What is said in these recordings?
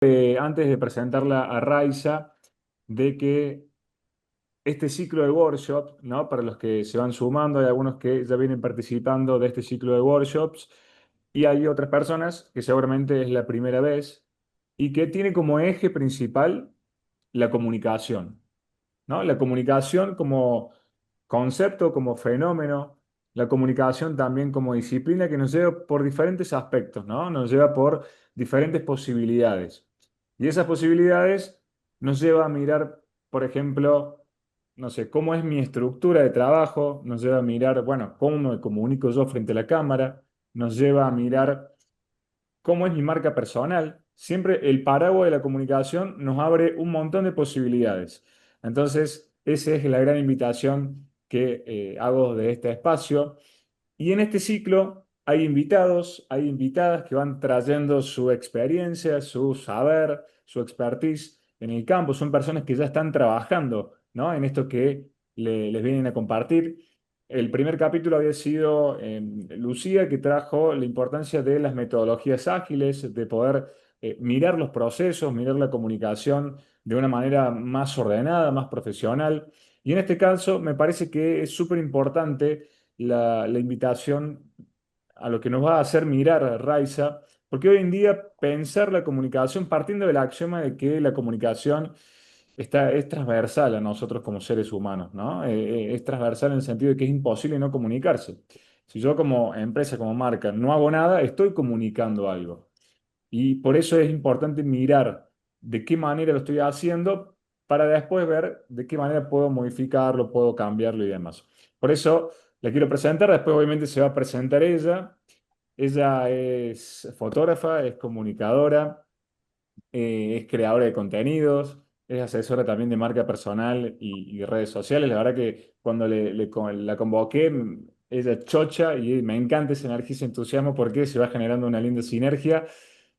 Antes de presentarla a Raiza, de que este ciclo de workshop, ¿no? Para los que se van sumando, hay algunos que ya vienen participando de este ciclo de workshops y hay otras personas que seguramente es la primera vez y que tiene como eje principal la comunicación, ¿no? La comunicación como concepto, como fenómeno, la comunicación también como disciplina que nos lleva por diferentes aspectos, ¿no? Nos lleva por diferentes posibilidades. Y esas posibilidades nos lleva a mirar, por ejemplo, no sé, cómo es mi estructura de trabajo, nos lleva a mirar, bueno, cómo me comunico yo frente a la cámara, nos lleva a mirar cómo es mi marca personal. Siempre el paraguas de la comunicación nos abre un montón de posibilidades. Entonces, esa es la gran invitación que hago de este espacio. Y en este ciclo hay invitados, hay invitadas que van trayendo su experiencia, su saber, su expertise en el campo. Son personas que ya están trabajando, ¿no? En esto que les vienen a compartir. El primer capítulo había sido Lucía, que trajo la importancia de las metodologías ágiles, de poder mirar los procesos, mirar la comunicación de una manera más ordenada, más profesional. Y en este caso me parece que es súper importante la invitación a lo que nos va a hacer mirar a Raiza, porque hoy en día pensar la comunicación partiendo del axioma de que la comunicación es transversal a nosotros como seres humanos, ¿no? Es transversal en el sentido de que es imposible no comunicarse. Si yo como empresa, como marca, no hago nada, estoy comunicando algo. Y por eso es importante mirar de qué manera lo estoy haciendo para después ver de qué manera puedo modificarlo, puedo cambiarlo y demás. Por eso la quiero presentar, después obviamente se va a presentar ella. Ella es fotógrafa, es comunicadora, es creadora de contenidos, es asesora también de marca personal y redes sociales. La verdad que cuando la convoqué, ella chocha y me encanta esa energía, ese entusiasmo porque se va generando una linda sinergia.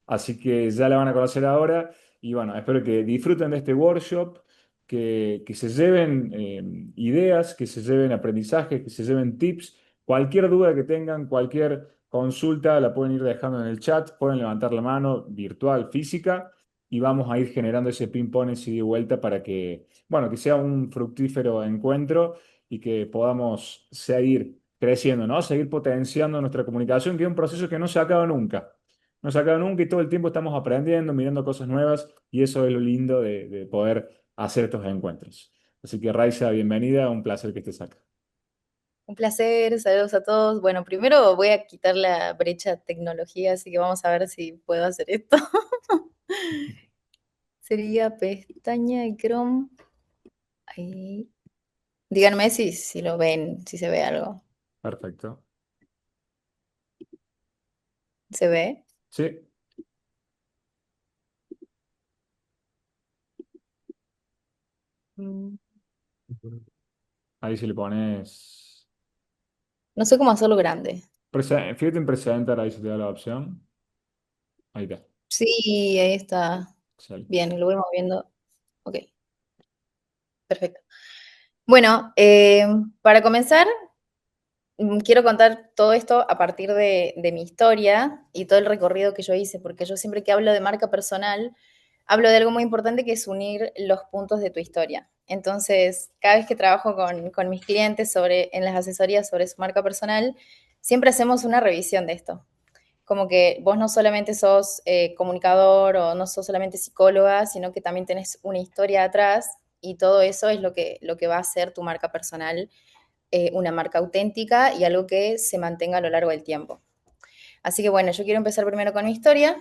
Así que ya la van a conocer ahora y bueno, espero que disfruten de este workshop, que se lleven ideas, que se lleven aprendizajes, que se lleven tips. Cualquier duda que tengan, cualquier consulta, la pueden ir dejando en el chat, pueden levantar la mano virtual, física y vamos a ir generando ese ping-pong, ese ida y vuelta para que, bueno, que sea un fructífero encuentro y que podamos seguir creciendo, ¿no? Seguir potenciando nuestra comunicación, que es un proceso que no se acaba nunca. No se acaba nunca y todo el tiempo estamos aprendiendo, mirando cosas nuevas y eso es lo lindo de poder hacer estos encuentros. Así que Raiza, bienvenida, un placer que estés acá. Un placer, saludos a todos. Bueno, primero voy a quitar la brecha tecnología, así que vamos a ver si puedo hacer esto. Sería pestaña y Chrome. Ahí. Díganme si lo ven, si se ve algo. Perfecto. ¿Se ve? Sí, Mm. ahí si le pones... No sé cómo hacerlo grande. Fíjate en presentar, ahí se te da la opción. Ahí está. Sí, ahí está. Excelente. Bien, lo voy moviendo. Ok, perfecto. Bueno, para comenzar, quiero contar todo esto a partir de mi historia y todo el recorrido que yo hice, porque yo siempre que hablo de marca personal, hablo de algo muy importante que es unir los puntos de tu historia. Entonces, cada vez que trabajo con mis clientes en las asesorías sobre su marca personal, siempre hacemos una revisión de esto. Como que vos no solamente sos comunicador o no sos solamente psicóloga, sino que también tenés una historia atrás y todo eso es lo que va a ser tu marca personal, una marca auténtica y algo que se mantenga a lo largo del tiempo. Así que bueno, yo quiero empezar primero con mi historia.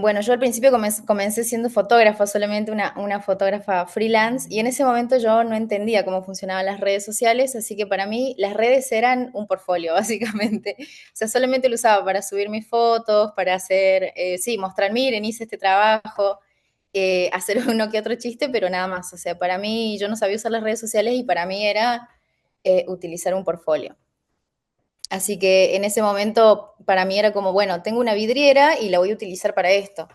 Bueno, yo al principio comencé siendo fotógrafa, solamente una fotógrafa freelance, y en ese momento yo no entendía cómo funcionaban las redes sociales, así que para mí las redes eran un portfolio, básicamente. O sea, solamente lo usaba para subir mis fotos, para hacer, sí, mostrar, miren, hice este trabajo, hacer uno que otro chiste, pero nada más. O sea, para mí yo no sabía usar las redes sociales y para mí era utilizar un portfolio. Así que en ese momento para mí era como, bueno, tengo una vidriera y la voy a utilizar para esto,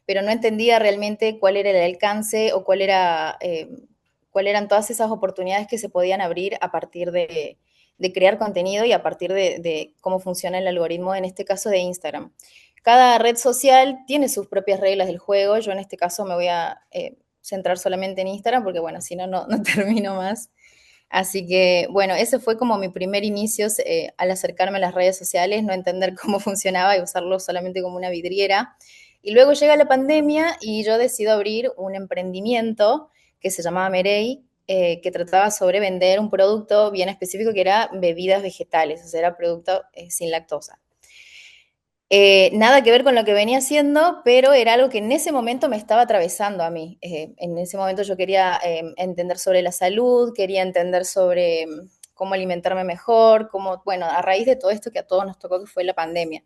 pero no entendía realmente cuál era el alcance o cuál eran todas esas oportunidades que se podían abrir a partir de crear contenido y a partir de cómo funciona el algoritmo, en este caso de Instagram. cada red social tiene sus propias reglas del juego. Yo en este caso me voy a centrar solamente en Instagram porque, bueno, si no, no termino más. Así que, bueno, ese fue como mi primer inicio al acercarme a las redes sociales, no entender cómo funcionaba y usarlo solamente como una vidriera. Y luego llega la pandemia y yo decido abrir un emprendimiento que se llamaba Merey, que trataba sobre vender un producto bien específico que era bebidas vegetales, o sea, era producto sin lactosa. Nada que ver con lo que venía haciendo, pero era algo que en ese momento me estaba atravesando a mí. En ese momento yo quería entender sobre la salud, quería entender sobre cómo alimentarme mejor, cómo, bueno, a raíz de todo esto que a todos nos tocó, que fue la pandemia.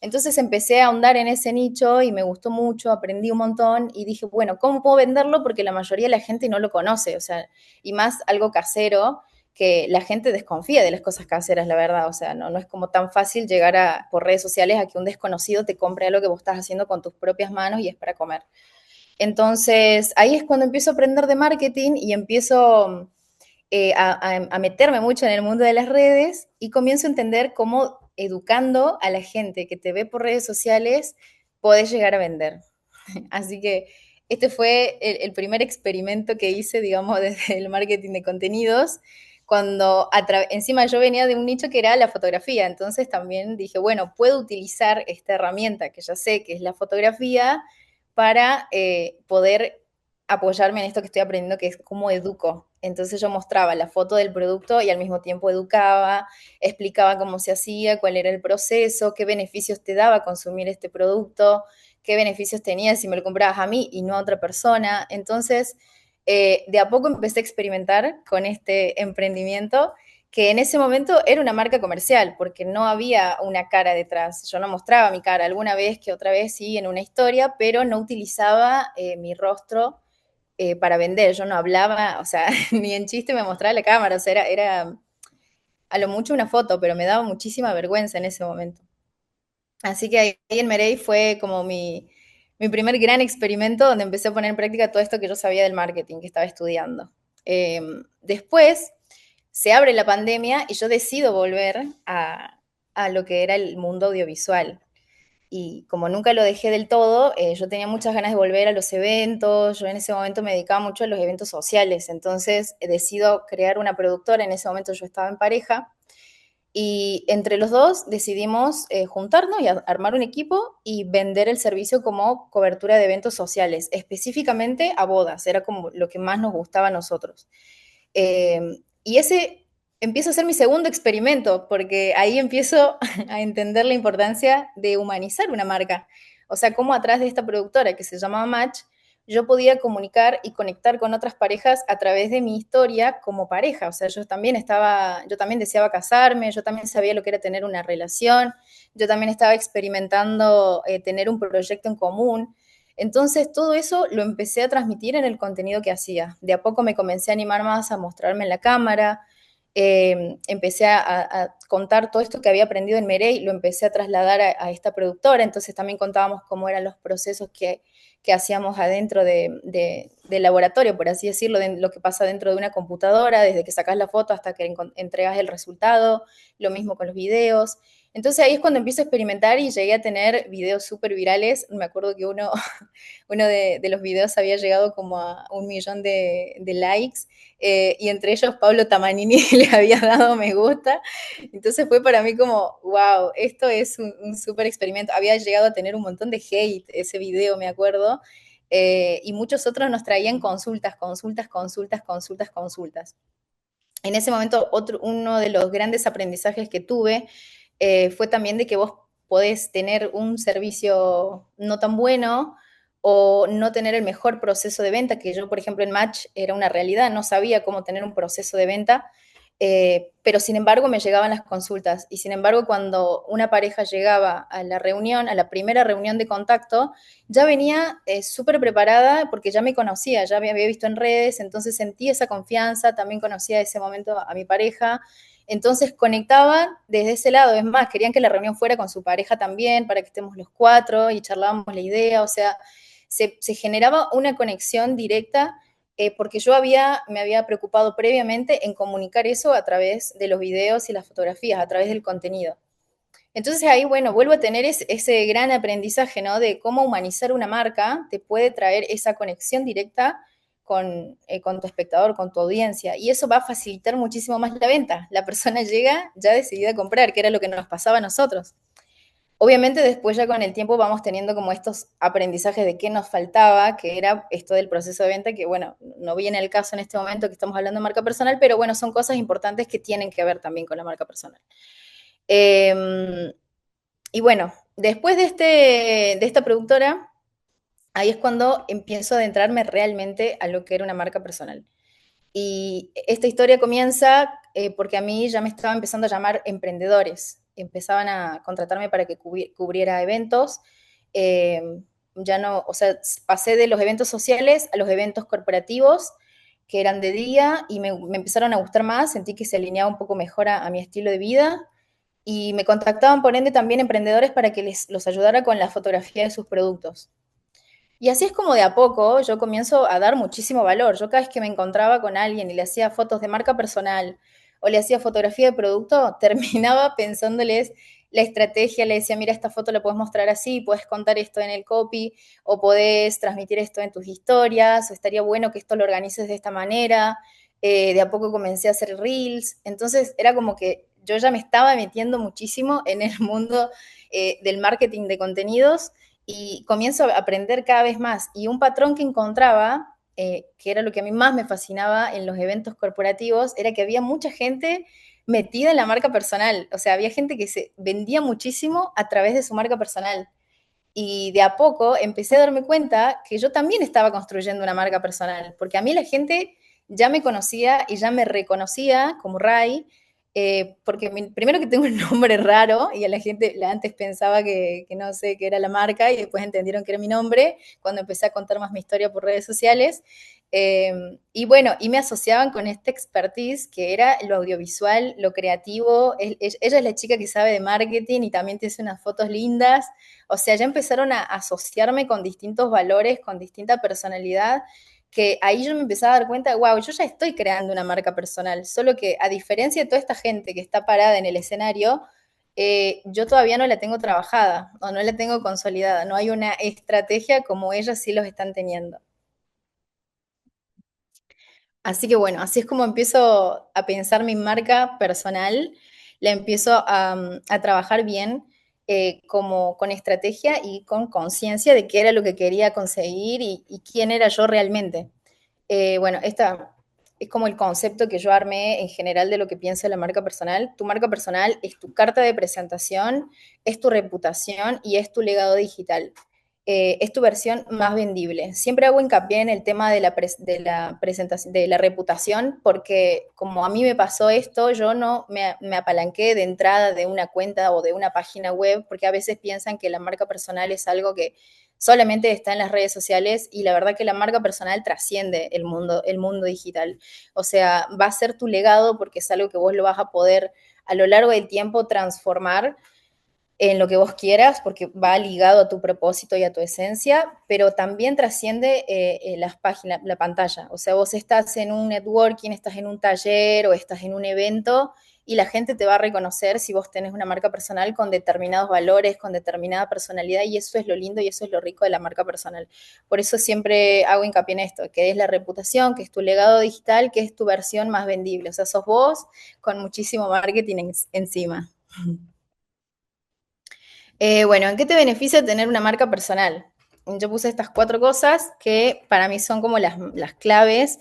Entonces empecé a ahondar en ese nicho y me gustó mucho, aprendí un montón y dije, bueno, ¿cómo puedo venderlo? Porque la mayoría de la gente no lo conoce, o sea, y más algo casero que la gente desconfía de las cosas caseras, la verdad. O sea, no es como tan fácil llegar por redes sociales a que un desconocido te compre algo que vos estás haciendo con tus propias manos y es para comer. Entonces, ahí es cuando empiezo a aprender de marketing y empiezo a meterme mucho en el mundo de las redes y comienzo a entender cómo educando a la gente que te ve por redes sociales podés llegar a vender. Así que este fue el primer experimento que hice, digamos, desde el marketing de contenidos, cuando encima yo venía de un nicho que era la fotografía, entonces también dije, bueno, puedo utilizar esta herramienta que ya sé que es la fotografía para poder apoyarme en esto que estoy aprendiendo, que es cómo educo. Entonces yo mostraba la foto del producto y al mismo tiempo educaba, explicaba cómo se hacía, cuál era el proceso, qué beneficios te daba consumir este producto, qué beneficios tenía si me lo comprabas a mí y no a otra persona. Entonces, de a poco empecé a experimentar con este emprendimiento que en ese momento era una marca comercial, porque no había una cara detrás. Yo no mostraba mi cara, alguna vez que otra vez sí en una historia, pero no utilizaba mi rostro para vender. Yo no hablaba, o sea, ni en chiste me mostraba la cámara, o sea, era a lo mucho una foto, pero me daba muchísima vergüenza en ese momento. Así que ahí en Merey fue como mi primer gran experimento donde empecé a poner en práctica todo esto que yo sabía del marketing que estaba estudiando. Después se abre la pandemia y yo decido volver a lo que era el mundo audiovisual. Y como nunca lo dejé del todo, yo tenía muchas ganas de volver a los eventos. Yo en ese momento me dedicaba mucho a los eventos sociales. Entonces decido crear una productora. En ese momento yo estaba en pareja y entre los dos decidimos juntarnos y armar un equipo y vender el servicio como cobertura de eventos sociales, específicamente a bodas, era como lo que más nos gustaba a nosotros. Y ese empieza a ser mi segundo experimento, porque ahí empiezo a entender la importancia de humanizar una marca. O sea, cómo atrás de esta productora que se llamaba Match, yo podía comunicar y conectar con otras parejas a través de mi historia como pareja. O sea, yo también deseaba casarme, yo también sabía lo que era tener una relación, yo también estaba experimentando tener un proyecto en común. Entonces, todo eso lo empecé a transmitir en el contenido que hacía. De a poco me comencé a animar más a mostrarme en la cámara, empecé a contar todo esto que había aprendido en Merey, lo empecé a trasladar a esta productora, entonces también contábamos cómo eran los procesos que hacíamos adentro del laboratorio, por así decirlo, de lo que pasa dentro de una computadora, desde que sacas la foto hasta que entregas el resultado, lo mismo con los videos. Entonces ahí es cuando empiezo a experimentar y llegué a tener videos súper virales. Me acuerdo que uno de los videos había llegado como a 1 millón de likes y entre ellos Pablo Tamanini le había dado me gusta. Entonces fue para mí como, wow, esto es un súper experimento. Había llegado a tener un montón de hate ese video, me acuerdo, y muchos otros nos traían consultas, consultas, consultas, consultas, consultas. En ese momento, uno de los grandes aprendizajes que tuve fue también de que vos podés tener un servicio no tan bueno o no tener el mejor proceso de venta, que yo, por ejemplo, en Match era una realidad, no sabía cómo tener un proceso de venta, pero sin embargo me llegaban las consultas y sin embargo cuando una pareja llegaba a la reunión, a la primera reunión de contacto, ya venía súper preparada porque ya me conocía, ya me había visto en redes, entonces sentí esa confianza, también conocía ese momento a mi pareja, entonces conectaban desde ese lado, es más, querían que la reunión fuera con su pareja también, para que estemos los cuatro y charlábamos la idea, o sea, se generaba una conexión directa porque me había preocupado previamente en comunicar eso a través de los videos y las fotografías, a través del contenido. Entonces ahí, bueno, vuelvo a tener ese gran aprendizaje, ¿no? De cómo humanizar una marca te puede traer esa conexión directa con tu espectador, con tu audiencia. Y eso va a facilitar muchísimo más la venta. La persona llega ya decidida a comprar, que era lo que nos pasaba a nosotros. Obviamente después ya con el tiempo vamos teniendo como estos aprendizajes de qué nos faltaba, que era esto del proceso de venta, que bueno, no viene el caso en este momento que estamos hablando de marca personal, pero bueno, son cosas importantes que tienen que ver también con la marca personal. Eh, y bueno, después de esta productora, ahí es cuando empiezo a adentrarme realmente a lo que era una marca personal. Y esta historia comienza porque a mí ya me estaban empezando a llamar emprendedores. Empezaban a contratarme para que cubriera eventos. Eh, ya no, o sea, pasé de los eventos sociales a los eventos corporativos, que eran de día, y me empezaron a gustar más. Sentí que se alineaba un poco mejor a mi estilo de vida. Y me contactaban, por ende, también emprendedores para que los ayudara con la fotografía de sus productos. Y así es como de a poco yo comienzo a dar muchísimo valor. Yo cada vez que me encontraba con alguien y le hacía fotos de marca personal o le hacía fotografía de producto, terminaba pensándoles la estrategia, le decía, mira, esta foto la puedes mostrar así, puedes contar esto en el copy, o podés transmitir esto en tus historias, o estaría bueno que esto lo organices de esta manera. De a poco comencé a hacer reels. Entonces era como que yo ya me estaba metiendo muchísimo en el mundo del marketing de contenidos y comienzo a aprender cada vez más. Y un patrón que encontraba, que era lo que a mí más me fascinaba en los eventos corporativos, era que había mucha gente metida en la marca personal. O sea, había gente que se vendía muchísimo a través de su marca personal. Y de a poco empecé a darme cuenta que yo también estaba construyendo una marca personal, porque a mí la gente ya me conocía y ya me reconocía como Rai, porque primero que tengo un nombre raro y a la gente antes pensaba que no sé qué era la marca y después entendieron que era mi nombre cuando empecé a contar más mi historia por redes sociales. Y bueno, y me asociaban con esta expertise que era lo audiovisual, lo creativo. Ella es la chica que sabe de marketing y también te hace unas fotos lindas. O sea, ya empezaron a asociarme con distintos valores, con distinta personalidad, que ahí yo me empezaba a dar cuenta, wow, yo ya estoy creando una marca personal, solo que a diferencia de toda esta gente que está parada en el escenario, yo todavía no la tengo trabajada o no la tengo consolidada, no hay una estrategia como ellas sí los están teniendo. Así que bueno, así es como empiezo a pensar mi marca personal, la empiezo a trabajar bien como con estrategia y con conciencia de qué era lo que quería conseguir y quién era yo realmente. Bueno, esta es como el concepto que yo armé en general de lo que piensa la marca personal. Tu marca personal es tu carta de presentación, es tu reputación y es tu legado digital. Es tu versión más vendible. Siempre hago hincapié en el tema de la presentación, de la reputación, porque como a mí me pasó esto, yo no me apalanqué de entrada de una cuenta o de una página web, porque a veces piensan que la marca personal es algo que solamente está en las redes sociales y la verdad que la marca personal trasciende el mundo digital. O sea, va a ser tu legado porque es algo que vos lo vas a poder a lo largo del tiempo transformar en lo que vos quieras, porque va ligado a tu propósito y a tu esencia, pero también trasciende las páginas, la pantalla. O sea, vos estás en un networking, estás en un taller o estás en un evento y la gente te va a reconocer si vos tenés una marca personal con determinados valores, con determinada personalidad, y eso es lo lindo y eso es lo rico de la marca personal. Por eso siempre hago hincapié en esto, que es la reputación, que es tu legado digital, que es tu versión más vendible. O sea, sos vos con muchísimo marketing encima. Bueno, ¿en qué te beneficia tener una marca personal? Yo puse estas cuatro cosas que para mí son como las claves,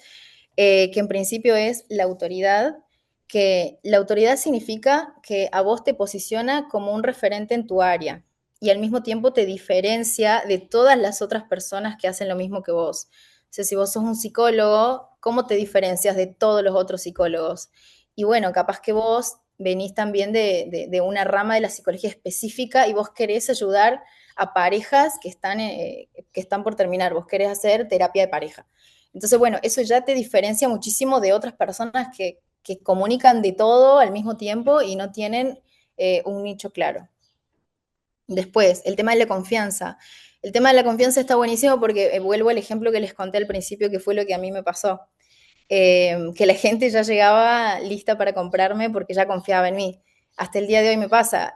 que en principio es la autoridad, que la autoridad significa que a vos te posiciona como un referente en tu área y al mismo tiempo te diferencia de todas las otras personas que hacen lo mismo que vos. O sea, si vos sos un psicólogo, ¿cómo te diferencias de todos los otros psicólogos? Y bueno, capaz que vos venís también de una rama de la psicología específica y vos querés ayudar a parejas que están por terminar, vos querés hacer terapia de pareja. Entonces, bueno, eso ya te diferencia muchísimo de otras personas que comunican de todo al mismo tiempo y no tienen un nicho claro. Después, el tema de la confianza. El tema de la confianza está buenísimo porque vuelvo al ejemplo que les conté al principio, que fue lo que a mí me pasó. Que la gente ya llegaba lista para comprarme porque ya confiaba en mí. Hasta el día de hoy me pasa.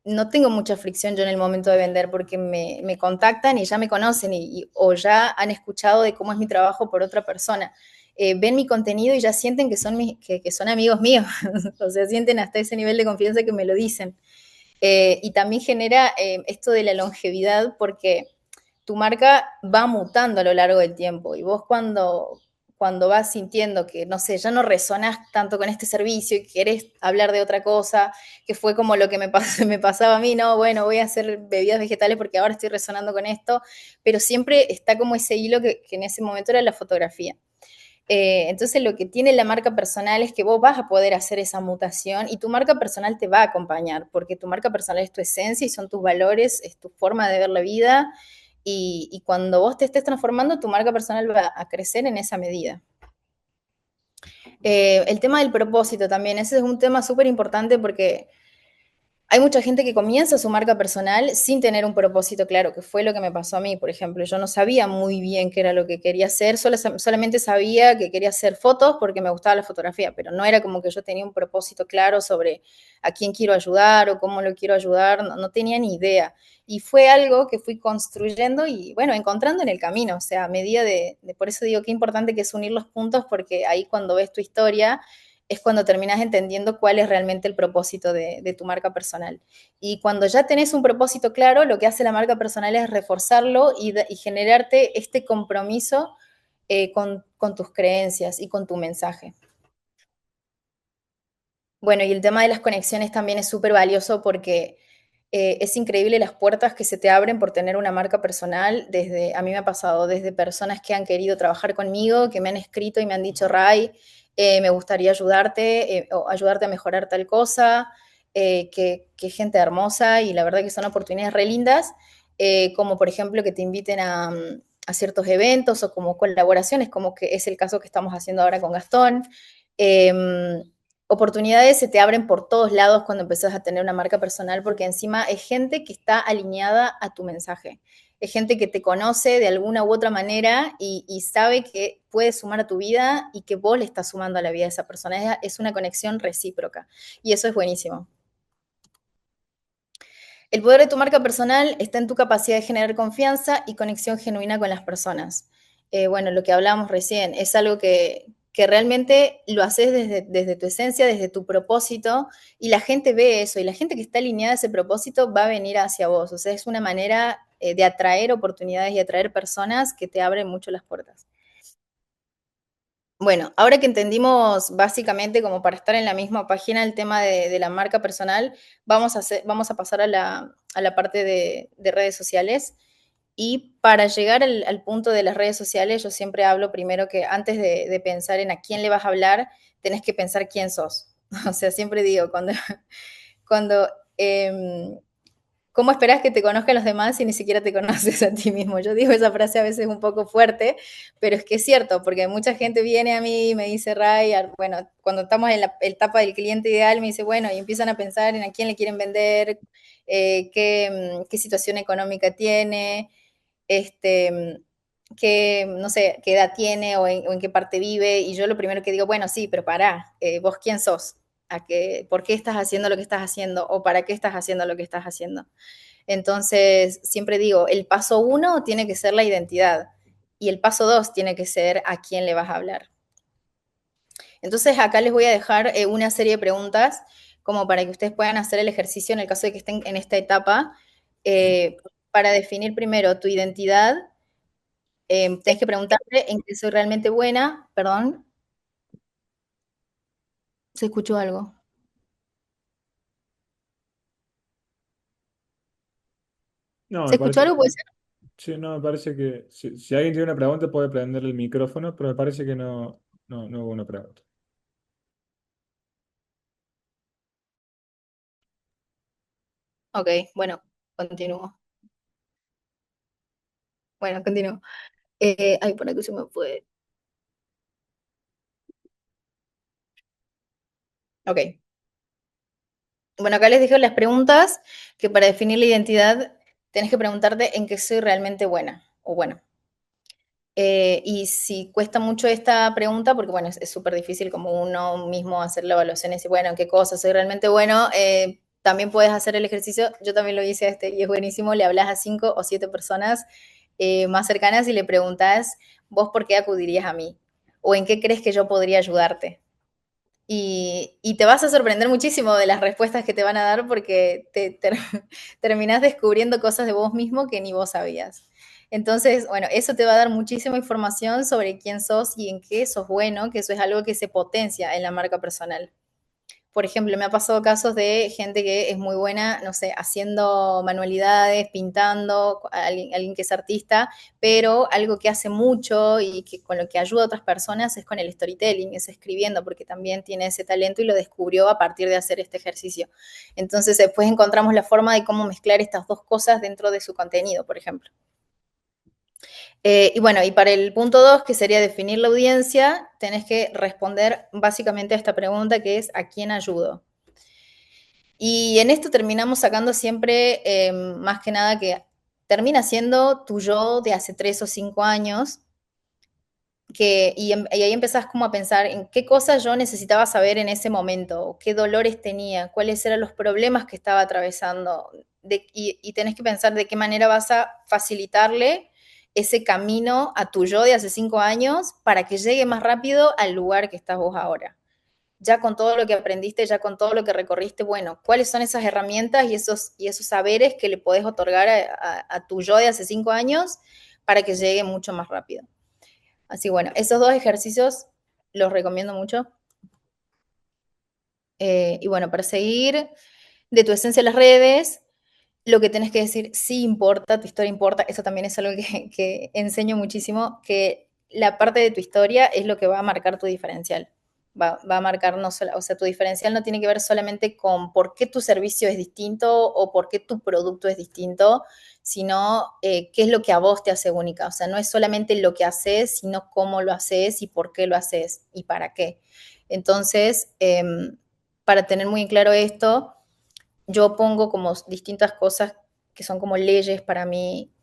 no tengo mucha fricción yo en el momento de vender porque me contactan y ya me conocen o ya han escuchado de cómo es mi trabajo por otra persona. Ven mi contenido y ya sienten que son, que son amigos míos, o sea, sienten hasta ese nivel de confianza que me lo dicen. Y también genera esto de la longevidad porque tu marca va mutando a lo largo del tiempo y vos cuando vas sintiendo que, no sé, ya no resonás tanto con este servicio y querés hablar de otra cosa, que fue como lo que me pasaba a mí, no, bueno, voy a hacer bebidas vegetales porque ahora estoy resonando con esto, pero siempre está como ese hilo que en ese momento era la fotografía. Entonces lo que tiene la marca personal es que vos vas a poder hacer esa mutación y tu marca personal te va a acompañar, porque tu marca personal es tu esencia y son tus valores, es tu forma de ver la vida y cuando vos te estés transformando, tu marca personal va a crecer en esa medida. El tema del propósito también, ese es un tema súper importante porque hay mucha gente que comienza su marca personal sin tener un propósito claro, que fue lo que me pasó a mí, por ejemplo. Yo no sabía muy bien qué era lo que quería hacer, solamente sabía que quería hacer fotos porque me gustaba la fotografía, pero no era como que yo tenía un propósito claro sobre a quién quiero ayudar o cómo lo quiero ayudar, no tenía ni idea. Y fue algo que fui construyendo y, bueno, encontrando en el camino, o sea, a medida por eso digo qué importante que es unir los puntos, porque ahí cuando ves tu historia es cuando terminas entendiendo cuál es realmente el propósito de tu marca personal. Y cuando ya tenés un propósito claro, lo que hace la marca personal es reforzarlo y generarte este compromiso con tus creencias y con tu mensaje. Bueno, y el tema de las conexiones también es súper valioso porque es increíble las puertas que se te abren por tener una marca personal. A mí me ha pasado desde personas que han querido trabajar conmigo, que me han escrito y me han dicho, Ray, me gustaría ayudarte o ayudarte a mejorar tal cosa, que gente hermosa y la verdad que son oportunidades re lindas, como por ejemplo que te inviten a ciertos eventos o como colaboraciones, como que es el caso que estamos haciendo ahora con Gastón. Eh, Oportunidades se te abren por todos lados cuando empezás a tener una marca personal, porque encima es gente que está alineada a tu mensaje. Es gente que te conoce de alguna u otra manera y sabe que puede sumar a tu vida y que vos le estás sumando a la vida de esa persona. Es una conexión recíproca y eso es buenísimo. El poder de tu marca personal está en tu capacidad de generar confianza y conexión genuina con las personas. Bueno, lo que hablábamos recién, es algo que realmente lo haces desde tu esencia, desde tu propósito, y la gente ve eso, y la gente que está alineada a ese propósito va a venir hacia vos. O sea, es una manera de atraer oportunidades y atraer personas que te abren mucho las puertas. Bueno, ahora que entendimos básicamente, como para estar en la misma página, el tema de la marca personal, vamos a pasar a la parte de redes sociales. Y para llegar al punto de las redes sociales, yo siempre hablo primero que antes de pensar en a quién le vas a hablar, tenés que pensar quién sos. O sea, siempre digo, cuando ¿cómo esperas que te conozcan los demás si ni siquiera te conoces a ti mismo? Yo digo esa frase a veces un poco fuerte, pero es que es cierto, porque mucha gente viene a mí y me dice, Ray, bueno, cuando estamos en la etapa del cliente ideal, me dice, bueno, y empiezan a pensar en a quién le quieren vender, qué situación económica tiene, este, qué, no sé, qué edad tiene o en qué parte vive, y yo lo primero que digo, bueno, sí, pero pará, vos quién sos, por qué estás haciendo lo que estás haciendo o para qué estás haciendo lo que estás haciendo. Entonces, siempre digo, el paso uno tiene que ser la identidad y el paso dos tiene que ser a quién le vas a hablar. Entonces, acá les voy a dejar una serie de preguntas como para que ustedes puedan hacer el ejercicio en el caso de que estén en esta etapa, para definir primero tu identidad. Tenés que preguntarte en qué soy realmente buena. Perdón, ¿se escuchó algo? No, ¿Se me escuchó parece algo? que, Puede ser. sí, no, me parece que si alguien tiene una pregunta puede prender el micrófono, pero me parece que no hubo una pregunta. Ok, bueno, continúo. Bueno, continúo. Ay, por aquí se me fue. Ok. Bueno, acá les dejo las preguntas que para definir la identidad tenés que preguntarte en qué soy realmente buena o bueno. Y si cuesta mucho esta pregunta, porque bueno, es súper difícil como uno mismo hacer la evaluación y decir, bueno, ¿en qué cosa soy realmente bueno? también puedes hacer el ejercicio, yo también lo hice y es buenísimo, le hablas a 5 o 7 personas más cercanas y le preguntas, vos por qué acudirías a mí, o en qué crees que yo podría ayudarte. Y te vas a sorprender muchísimo de las respuestas que te van a dar porque terminás descubriendo cosas de vos mismo que ni vos sabías. Entonces, bueno, eso te va a dar muchísima información sobre quién sos y en qué sos bueno, que eso es algo que se potencia en la marca personal. Por ejemplo, me ha pasado casos de gente que es muy buena, no sé, haciendo manualidades, pintando, alguien que es artista, pero algo que hace mucho y que con lo que ayuda a otras personas es con el storytelling, es escribiendo, porque también tiene ese talento y lo descubrió a partir de hacer este ejercicio. Entonces, después encontramos la forma de cómo mezclar estas dos cosas dentro de su contenido, por ejemplo. Y bueno, y para el punto 2, que sería definir la audiencia, tenés que responder básicamente a esta pregunta que es ¿a quién ayudo? Y en esto terminamos sacando siempre, más que nada, que termina siendo tu yo de hace 3 o 5 años, y ahí empezás como a pensar en qué cosas yo necesitaba saber en ese momento, o qué dolores tenía, cuáles eran los problemas que estaba atravesando, y tenés que pensar de qué manera vas a facilitarle ese camino a tu yo de hace 5 años para que llegue más rápido al lugar que estás vos ahora. Ya con todo lo que aprendiste, ya con todo lo que recorriste, bueno, ¿cuáles son esas herramientas y esos saberes que le podés otorgar a tu yo de hace 5 años para que llegue mucho más rápido? Así bueno, esos 2 ejercicios los recomiendo mucho. Y bueno, para seguir de tu esencia en las redes, lo que tenés que decir sí importa, tu historia importa, eso también es algo que enseño muchísimo, que la parte de tu historia es lo que va a marcar tu diferencial. Va a marcar, no solo, o sea, tu diferencial no tiene que ver solamente con por qué tu servicio es distinto o por qué tu producto es distinto, sino qué es lo que a vos te hace única. O sea, no es solamente lo que haces, sino cómo lo haces y por qué lo haces y para qué. Entonces, para tener muy claro esto, yo pongo como distintas cosas que son como leyes para mí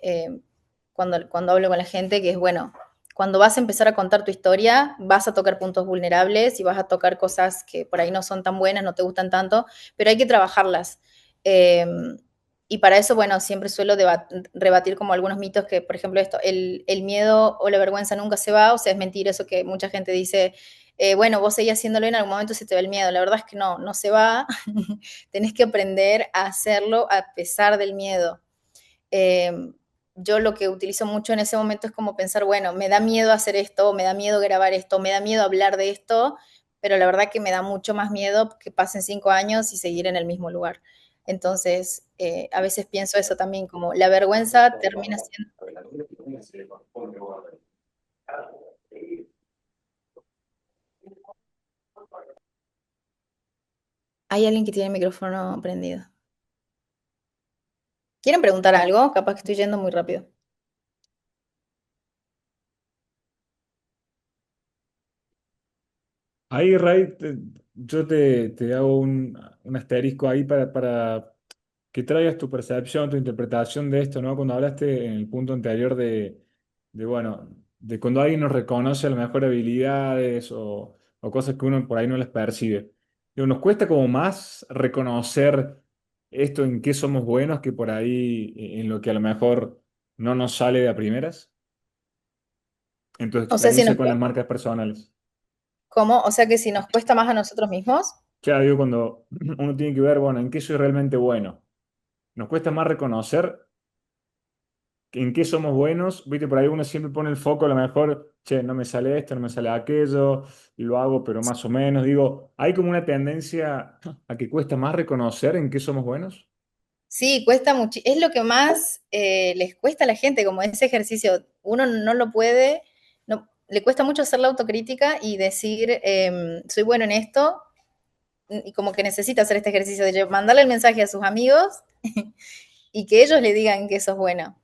cuando hablo con la gente, que es, bueno, cuando vas a empezar a contar tu historia, vas a tocar puntos vulnerables y vas a tocar cosas que por ahí no son tan buenas, no te gustan tanto, pero hay que trabajarlas. Eh, y para eso, bueno, siempre suelo rebatir como algunos mitos que, por ejemplo, esto, el miedo o la vergüenza nunca se va, o sea, es mentira eso que mucha gente dice, bueno, vos seguís haciéndolo y en algún momento se te va el miedo. La verdad es que no, no se va. Tenés que aprender a hacerlo a pesar del miedo. Eh, yo lo que utilizo mucho en ese momento es como pensar, bueno, me da miedo hacer esto, me da miedo grabar esto, me da miedo hablar de esto, pero la verdad que me da mucho más miedo que pasen 5 años y seguir en el mismo lugar. Entonces, a veces pienso eso también, como la vergüenza termina siendo... Hay alguien que tiene el micrófono prendido. ¿Quieren preguntar algo? Capaz que estoy yendo muy rápido. Ahí, Ray, yo te hago un asterisco ahí para que traigas tu percepción, tu interpretación de esto, ¿no? Cuando hablaste en el punto anterior bueno, de cuando alguien nos reconoce a lo mejor habilidades o cosas que uno por ahí no les percibe. Digo, nos cuesta como más reconocer esto en qué somos buenos que por ahí en lo que a lo mejor no nos sale de a primeras, en tu O sea, si experiencia nos, con las marcas personales. ¿cómo? O sea que si nos cuesta más a nosotros mismos. Ya digo, cuando uno tiene que ver, bueno, en qué soy realmente bueno. Nos cuesta más reconocer en qué somos buenos. Viste, por ahí uno siempre pone el foco, a lo mejor, che, no me sale esto, no me sale aquello, y lo hago, pero más o menos. Digo, hay como una tendencia a que cuesta más reconocer en qué somos buenos. Sí, cuesta mucho. Es lo que más les cuesta a la gente, como ese ejercicio. Uno no lo puede, no, le cuesta mucho hacer la autocrítica y decir, soy bueno en esto, y como que necesita hacer este ejercicio de mandarle el mensaje a sus amigos y que ellos le digan que eso es bueno.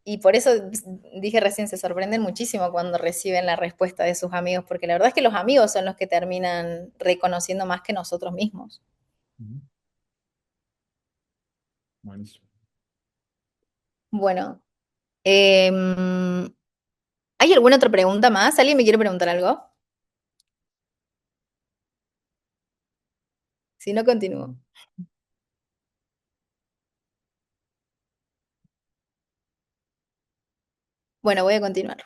Y por eso dije recién, se sorprenden muchísimo cuando reciben la respuesta de sus amigos, porque la verdad es que los amigos son los que terminan reconociendo más que nosotros mismos. Ujú. Buenísimo. Bueno, eh, ¿hay alguna otra pregunta más? ¿Alguien me quiere preguntar algo? Si no, continúo. Bueno, voy a continuar.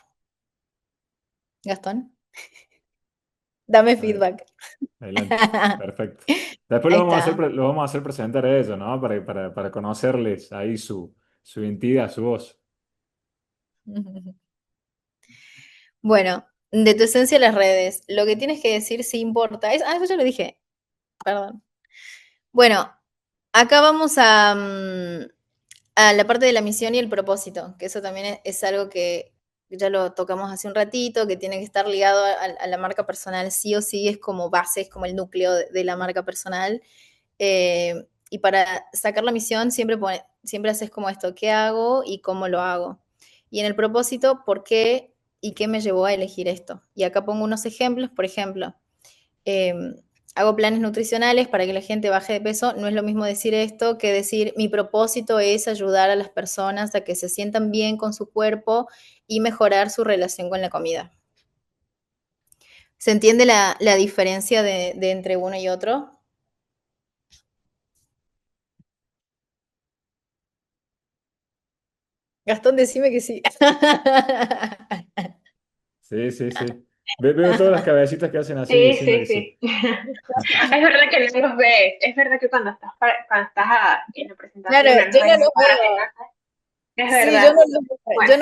Gastón, dame Ade- feedback. Adelante. Perfecto. Después Ahí está. lo vamos a hacer presentar a ellos, ¿no? Para conocerles ahí su identidad, su voz. Bueno, de tu esencia en las redes, lo que tienes que decir sí importa. Eso ya lo dije, perdón. Bueno, acá vamos a la parte de la misión y el propósito, que eso también es algo que ya lo tocamos hace un ratito, que tiene que estar ligado a la marca personal, sí o sí, es como base, es como el núcleo de la marca personal. Y para sacar la misión siempre haces como esto, ¿qué hago y cómo lo hago? Y en el propósito, ¿por qué y qué me llevó a elegir esto? Y acá pongo unos ejemplos, por ejemplo, eh, hago planes nutricionales para que la gente baje de peso. No es lo mismo decir esto que decir mi propósito es ayudar a las personas a que se sientan bien con su cuerpo y mejorar su relación con la comida. ¿Se entiende la diferencia de entre uno y otro? Gastón, decime que sí. Sí, sí, sí. Veo todas las cabecitas que hacen así Sí, diciendo sí, que sí. sí. Es verdad que no los ves. Es verdad que cuando estás en la Claro, presentación no yo los ves no en los pantalla, veo. ¿no? Es Sí, verdad. yo Bueno,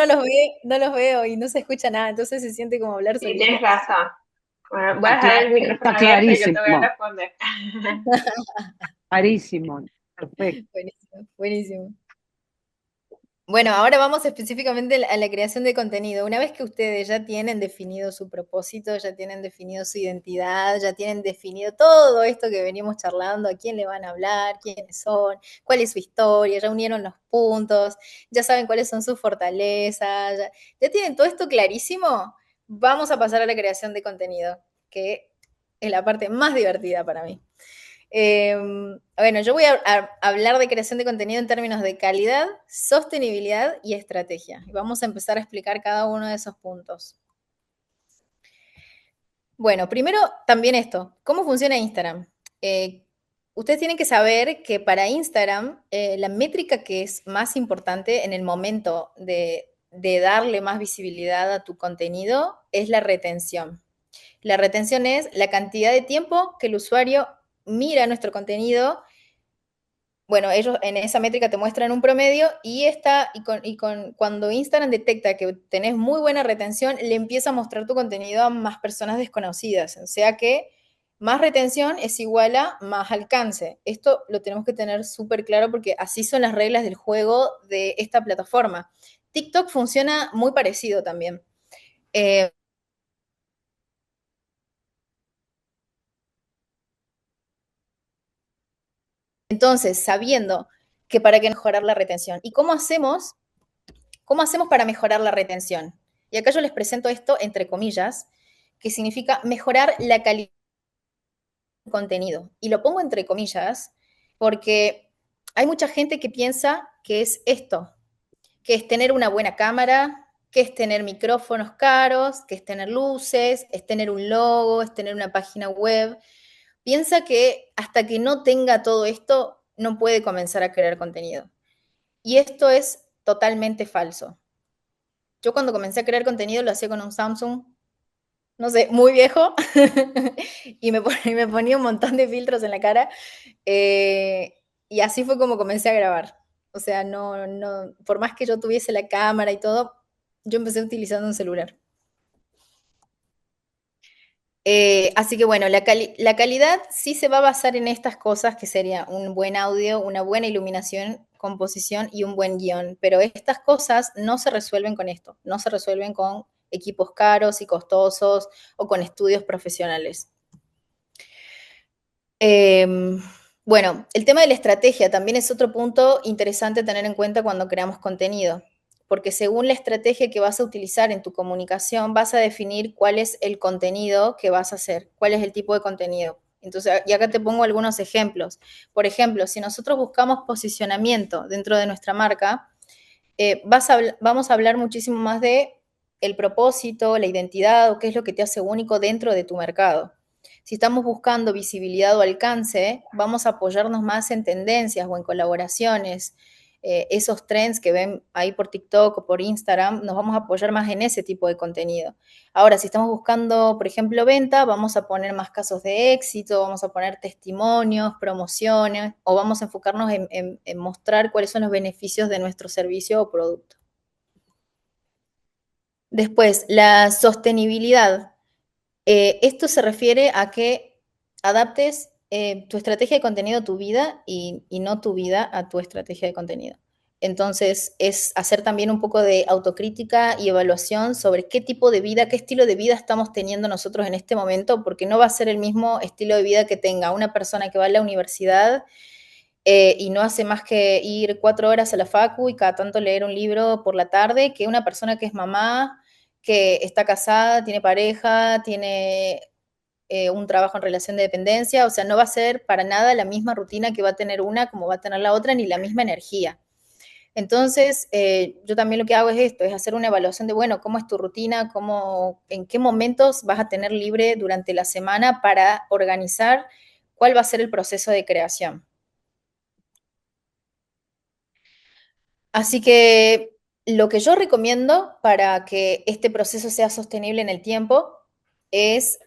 no los veo y no se escucha nada, entonces se siente como hablar sí, tienes solito. razón. Bueno, voy a Está, dejar el está micrófono abierto y yo te voy a clarísimo, responder. clarísimo, perfecto. Buenísimo, buenísimo. Bueno, ahora vamos específicamente a la creación de contenido. Una vez que ustedes ya tienen definido su propósito, ya tienen definido su identidad, ya tienen definido todo esto que venimos charlando, a quién le van a hablar, quiénes son, cuál es su historia, ya unieron los puntos, ya saben cuáles son sus fortalezas, ya tienen todo esto clarísimo, vamos a pasar a la creación de contenido, que es la parte más divertida para mí. Bueno, yo voy a hablar de creación de contenido en términos de calidad, sostenibilidad y estrategia. Y vamos a empezar a explicar cada uno de esos puntos. Bueno, primero también esto, ¿cómo funciona Instagram? Ustedes tienen que saber que para Instagram la métrica que es más importante en el momento de darle más visibilidad a tu contenido es la retención. La retención es la cantidad de tiempo que el usuario mira nuestro contenido. Bueno, ellos en esa métrica te muestran un promedio cuando Instagram detecta que tenés muy buena retención, le empieza a mostrar tu contenido a más personas desconocidas. O sea que más retención es igual a más alcance. Esto lo tenemos que tener súper claro porque así son las reglas del juego de esta plataforma. TikTok funciona muy parecido también. Eh, entonces, sabiendo que para que mejorar la retención. ¿Y cómo hacemos? ¿Cómo hacemos para mejorar la retención? Y acá yo les presento esto entre comillas, que significa mejorar la calidad del contenido. Y lo pongo entre comillas porque hay mucha gente que piensa que es esto, que es tener una buena cámara, que es tener micrófonos caros, que es tener luces, es tener un logo, es tener una página web. Piensa que hasta que no tenga todo esto, no puede comenzar a crear contenido. Y esto es totalmente falso. Yo cuando comencé a crear contenido lo hacía con un Samsung, no sé, muy viejo, y me ponía un montón de filtros en la cara, y así fue como comencé a grabar. O sea, por más que yo tuviese la cámara y todo, yo empecé utilizando un celular. Así que bueno, la calidad sí se va a basar en estas cosas, que sería un buen audio, una buena iluminación, composición y un buen guión. Pero estas cosas no se resuelven con esto, no se resuelven con equipos caros y costosos o con estudios profesionales. Bueno, el tema de la estrategia también es otro punto interesante tener en cuenta cuando creamos contenido, porque según la estrategia que vas a utilizar en tu comunicación, vas a definir cuál es el contenido que vas a hacer, cuál es el tipo de contenido. Entonces, y acá te pongo algunos ejemplos. Por ejemplo, si nosotros buscamos posicionamiento dentro de nuestra marca, vamos a hablar muchísimo más de el propósito, la identidad o qué es lo que te hace único dentro de tu mercado. Si estamos buscando visibilidad o alcance, vamos a apoyarnos más en tendencias o en colaboraciones. esos trends que ven ahí por TikTok o por Instagram, nos vamos a apoyar más en ese tipo de contenido. Ahora, si estamos buscando, por ejemplo, venta, vamos a poner más casos de éxito, vamos a poner testimonios, promociones, o vamos a enfocarnos en mostrar cuáles son los beneficios de nuestro servicio o producto. Después, la sostenibilidad. Esto se refiere a que adaptes tu estrategia de contenido a tu vida y no tu vida a tu estrategia de contenido. Entonces, es hacer también un poco de autocrítica y evaluación sobre qué tipo de vida, qué estilo de vida estamos teniendo nosotros en este momento, porque no va a ser el mismo estilo de vida que tenga una persona que va a la universidad y no hace más que ir 4 horas a la facu y cada tanto leer un libro por la tarde, que una persona que es mamá, que está casada, tiene pareja, tiene un trabajo en relación de dependencia, o sea, no va a ser para nada la misma rutina que va a tener una como va a tener la otra, ni la misma energía. Entonces, yo también lo que hago es esto, es hacer una evaluación de, bueno, cómo es tu rutina, en qué momentos vas a tener libre durante la semana para organizar cuál va a ser el proceso de creación. Así que lo que yo recomiendo para que este proceso sea sostenible en el tiempo es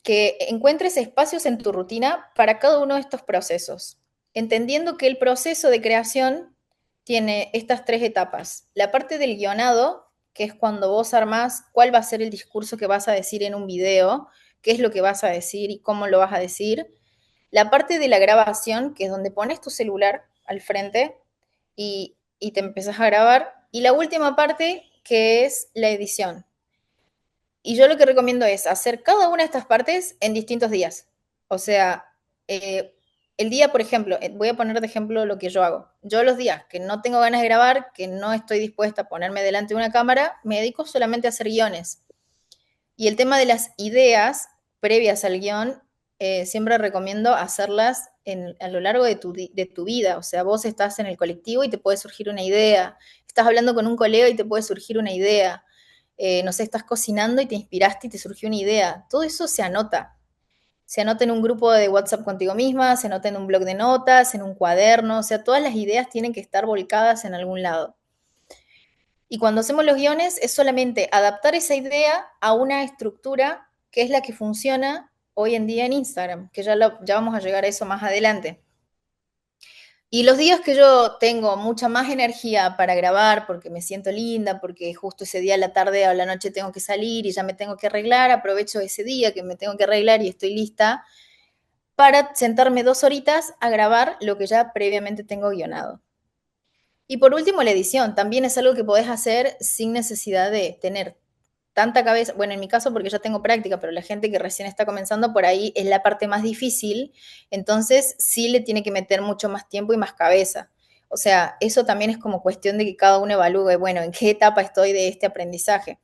que encuentres espacios en tu rutina para cada uno de estos procesos, entendiendo que el proceso de creación tiene estas 3 etapas. La parte del guionado, que es cuando vos armás cuál va a ser el discurso que vas a decir en un video, qué es lo que vas a decir y cómo lo vas a decir. La parte de la grabación, que es donde pones tu celular al frente y te empezás a grabar. Y la última parte, que es la edición. Y yo lo que recomiendo es hacer cada una de estas partes en distintos días. O sea, el día, por ejemplo, voy a poner de ejemplo lo que yo hago. Yo los días que no tengo ganas de grabar, que no estoy dispuesta a ponerme delante de una cámara, me dedico solamente a hacer guiones. Y el tema de las ideas previas al guión, siempre recomiendo hacerlas a lo largo de tu vida. O sea, vos estás en el colectivo y te puede surgir una idea. Estás hablando con un colega y te puede surgir una idea. No sé, estás cocinando y te inspiraste y te surgió una idea. Todo eso se anota. Se anota en un grupo de WhatsApp contigo misma, se anota en un blog de notas, en un cuaderno. O sea, todas las ideas tienen que estar volcadas en algún lado. Y cuando hacemos los guiones es solamente adaptar esa idea a una estructura que es la que funciona hoy en día en Instagram, que ya vamos a llegar a eso más adelante. Y los días que yo tengo mucha más energía para grabar, porque me siento linda, porque justo ese día a la tarde o a la noche tengo que salir y ya me tengo que arreglar, aprovecho ese día que me tengo que arreglar y estoy lista para sentarme 2 horitas a grabar lo que ya previamente tengo guionado. Y por último, la edición. También es algo que podés hacer sin necesidad de tener tanta cabeza. Bueno, en mi caso porque ya tengo práctica, pero la gente que recién está comenzando por ahí es la parte más difícil. Entonces sí le tiene que meter mucho más tiempo y más cabeza. O sea, eso también es como cuestión de que cada uno evalúe, bueno, en qué etapa estoy de este aprendizaje.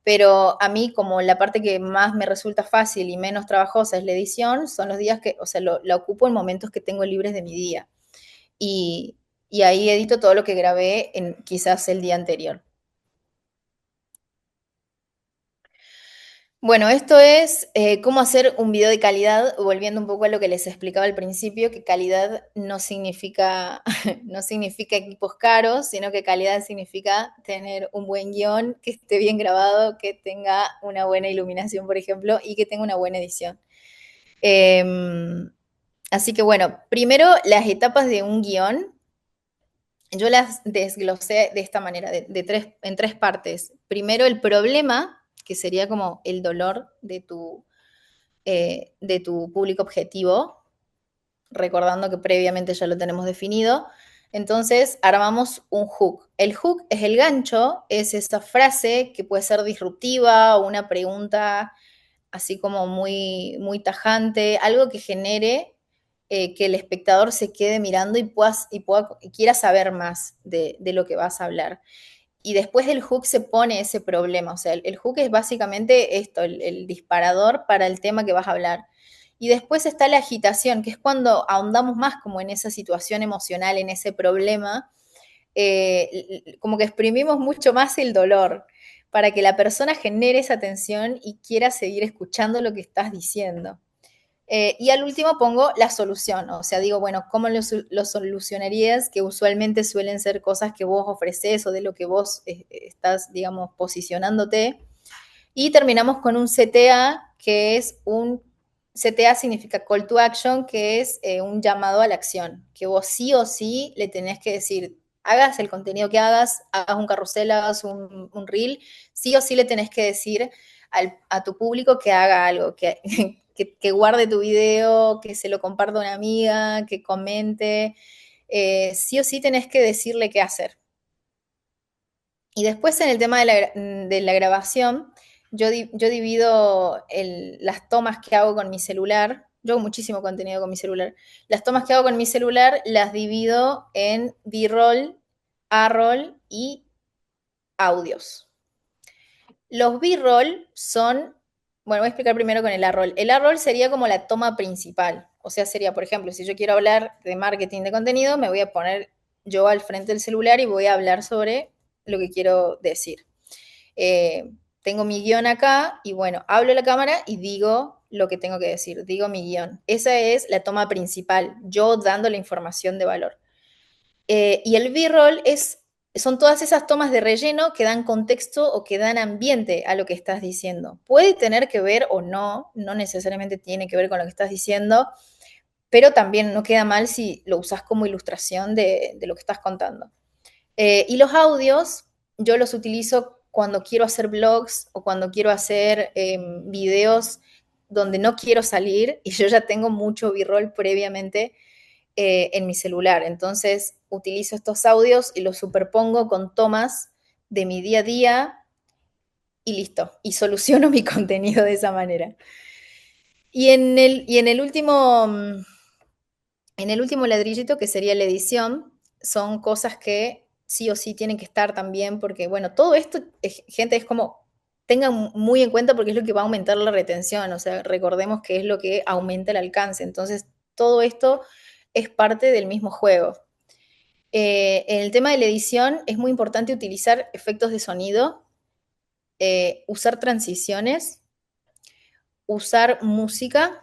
Pero a mí, como la parte que más me resulta fácil y menos trabajosa es la edición, son los días que, o sea, la ocupo en momentos que tengo libres de mi día. Y, y ahí edito todo lo que grabé en quizás el día anterior. Bueno, esto es cómo hacer un video de calidad, volviendo un poco a lo que les explicaba al principio, que calidad no significa, no significa equipos caros, sino que calidad significa tener un buen guión, que esté bien grabado, que tenga una buena iluminación, por ejemplo, y que tenga una buena edición. Así que bueno, primero las etapas de un guión, yo las desglosé de esta manera, en 3 partes. Primero el problema, que sería como el dolor de tu público objetivo, recordando que previamente ya lo tenemos definido. Entonces armamos un hook. El hook es el gancho, es esa frase que puede ser disruptiva o una pregunta así como muy, muy tajante, algo que genere que el espectador se quede mirando y quiera saber más de lo que vas a hablar. Y después del hook se pone ese problema, o sea, el hook es básicamente esto, el disparador para el tema que vas a hablar. Y después está la agitación, que es cuando ahondamos más como en esa situación emocional, en ese problema, como que exprimimos mucho más el dolor para que la persona genere esa tensión y quiera seguir escuchando lo que estás diciendo. Y al último pongo la solución, o sea, digo, bueno, ¿cómo lo solucionarías? Que usualmente suelen ser cosas que vos ofreces o de lo que vos estás, digamos, posicionándote. Y terminamos con un CTA, que es un CTA significa Call to Action, que es un llamado a la acción, que vos sí o sí le tenés que decir, hagas el contenido que hagas un carrusel, hagas un reel, sí o sí le tenés que decir a tu público que haga algo, que guarde tu video, que se lo comparta a una amiga, que comente, sí o sí tenés que decirle qué hacer. Y después en el tema de la grabación, yo divido las tomas que hago con mi celular. Yo hago muchísimo contenido con mi celular. Las tomas que hago con mi celular las divido en B-roll, A-roll y audios. Los B-roll son, bueno, voy a explicar primero con el A-roll. El A-roll sería como la toma principal. O sea, sería, por ejemplo, si yo quiero hablar de marketing de contenido, me voy a poner yo al frente del celular y voy a hablar sobre lo que quiero decir. Tengo mi guión acá y bueno, hablo a la cámara y digo lo que tengo que decir, digo mi guión. Esa es la toma principal, yo dando la información de valor. Y el B-roll son todas esas tomas de relleno que dan contexto o que dan ambiente a lo que estás diciendo. Puede tener que ver o no, no necesariamente tiene que ver con lo que estás diciendo, pero también no queda mal si lo usas como ilustración de lo que estás contando. Y los audios yo los utilizo cuando quiero hacer blogs o cuando quiero hacer videos donde no quiero salir y yo ya tengo mucho B-roll previamente en mi celular. Entonces utilizo estos audios y los superpongo con tomas de mi día a día y listo. Y soluciono mi contenido de esa manera. Y en el último ladrillito, que sería la edición, son cosas que sí o sí tienen que estar también, porque bueno, todo esto, gente, es como, tengan muy en cuenta porque es lo que va a aumentar la retención, o sea, recordemos que es lo que aumenta el alcance, entonces todo esto es parte del mismo juego. En el tema de la edición es muy importante utilizar efectos de sonido, usar transiciones, usar música.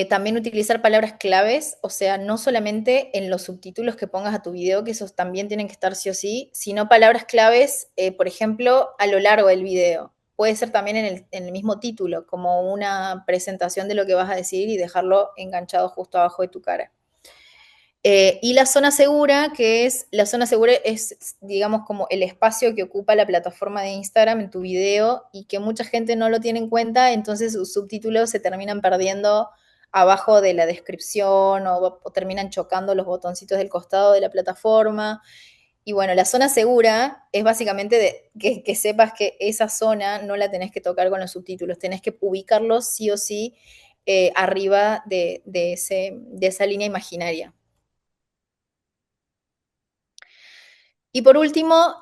También utilizar palabras claves, o sea, no solamente en los subtítulos que pongas a tu video, que esos también tienen que estar sí o sí, sino palabras claves, por ejemplo, a lo largo del video. Puede ser también en el mismo título, como una presentación de lo que vas a decir y dejarlo enganchado justo abajo de tu cara. Y la zona segura, la zona segura es, digamos, como el espacio que ocupa la plataforma de Instagram en tu video y que mucha gente no lo tiene en cuenta, entonces sus subtítulos se terminan perdiendo abajo de la descripción o terminan chocando los botoncitos del costado de la plataforma. Y bueno, la zona segura es básicamente que sepas que esa zona no la tenés que tocar con los subtítulos, tenés que ubicarlos sí o sí arriba de esa línea imaginaria. Y por último,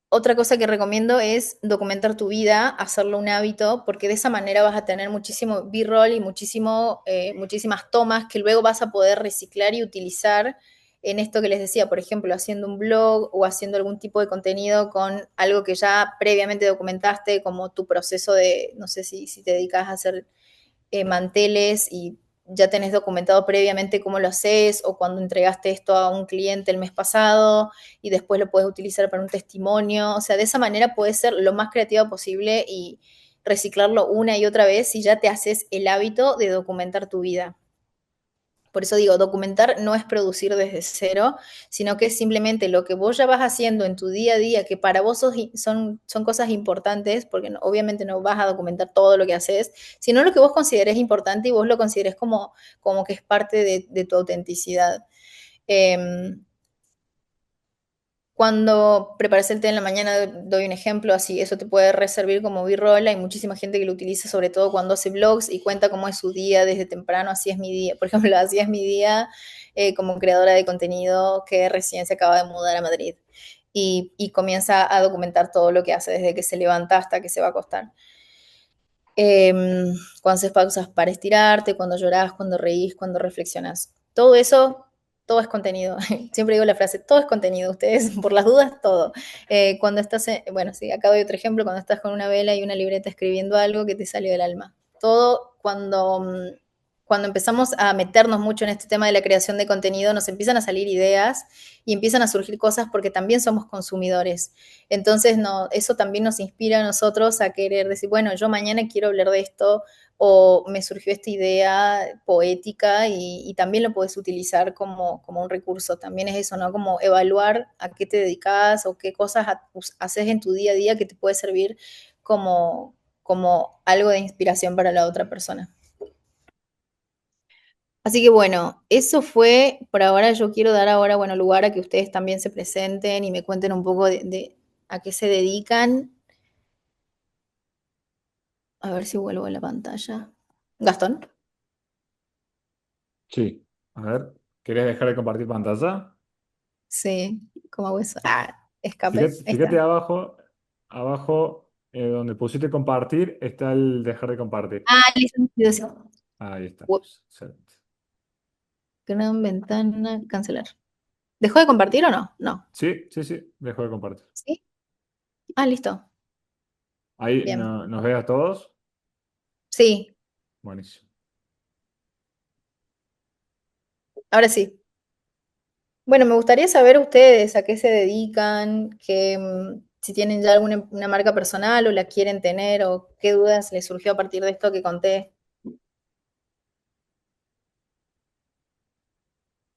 otra cosa que recomiendo es documentar tu vida, hacerlo un hábito, porque de esa manera vas a tener muchísimo B-roll y muchísimas tomas que luego vas a poder reciclar y utilizar en esto que les decía, por ejemplo, haciendo un blog o haciendo algún tipo de contenido con algo que ya previamente documentaste, como tu proceso de, no sé si te dedicas a hacer manteles y ya tenés documentado previamente cómo lo haces o cuando entregaste esto a un cliente el mes pasado y después lo puedes utilizar para un testimonio. O sea, de esa manera puedes ser lo más creativa posible y reciclarlo una y otra vez si ya te haces el hábito de documentar tu vida. Por eso digo, documentar no es producir desde cero, sino que es simplemente lo que vos ya vas haciendo en tu día a día, que para vos son cosas importantes, porque obviamente no vas a documentar todo lo que haces, sino lo que vos consideres importante y vos lo consideres como que es parte de tu autenticidad. Cuando preparas el té en la mañana, doy un ejemplo, así eso te puede reservar como B-roll. Hay muchísima gente que lo utiliza, sobre todo cuando hace vlogs y cuenta cómo es su día desde temprano. Así es mi día. Por ejemplo, así es mi día como creadora de contenido que recién se acaba de mudar a Madrid. Y comienza a documentar todo lo que hace desde que se levanta hasta que se va a acostar. Cuando haces pausas para estirarte, cuando lloras, cuando reís, cuando reflexionas. Todo eso, todo es contenido. Siempre digo la frase, todo es contenido. Ustedes, por las dudas, todo. Cuando estás, bueno, sí, acá doy otro ejemplo, cuando estás con una vela y una libreta escribiendo algo que te salió del alma. Todo cuando empezamos a meternos mucho en este tema de la creación de contenido, nos empiezan a salir ideas y empiezan a surgir cosas porque también somos consumidores. Entonces, no, eso también nos inspira a nosotros a querer decir, bueno, yo mañana quiero hablar de esto o me surgió esta idea poética y también lo puedes utilizar como un recurso. También es eso, ¿no? Como evaluar a qué te dedicas o qué cosas haces en tu día a día que te puede servir como algo de inspiración para la otra persona. Así que bueno, eso fue por ahora. Yo quiero dar ahora, bueno, lugar a que ustedes también se presenten y me cuenten un poco de a qué se dedican. A ver si vuelvo a la pantalla. Gastón. Sí. A ver, ¿querés dejar de compartir pantalla? Sí, ¿cómo hago eso? Ah, escape. Fíjate, Ahí está. fíjate abajo, donde pusiste compartir, está el dejar de compartir. Ah, listo. Ahí está. Ups, Excelente. gran ventana, cancelar. ¿Dejó de compartir o no? No. Sí, sí, sí, dejo de compartir. ¿Sí? Ah, listo. Ahí Bien. nos ves a todos. Sí, Buenísimo. ahora sí. Bueno, me gustaría saber ustedes a qué se dedican, si tienen ya alguna una marca personal o la quieren tener o qué dudas les surgió a partir de esto que conté.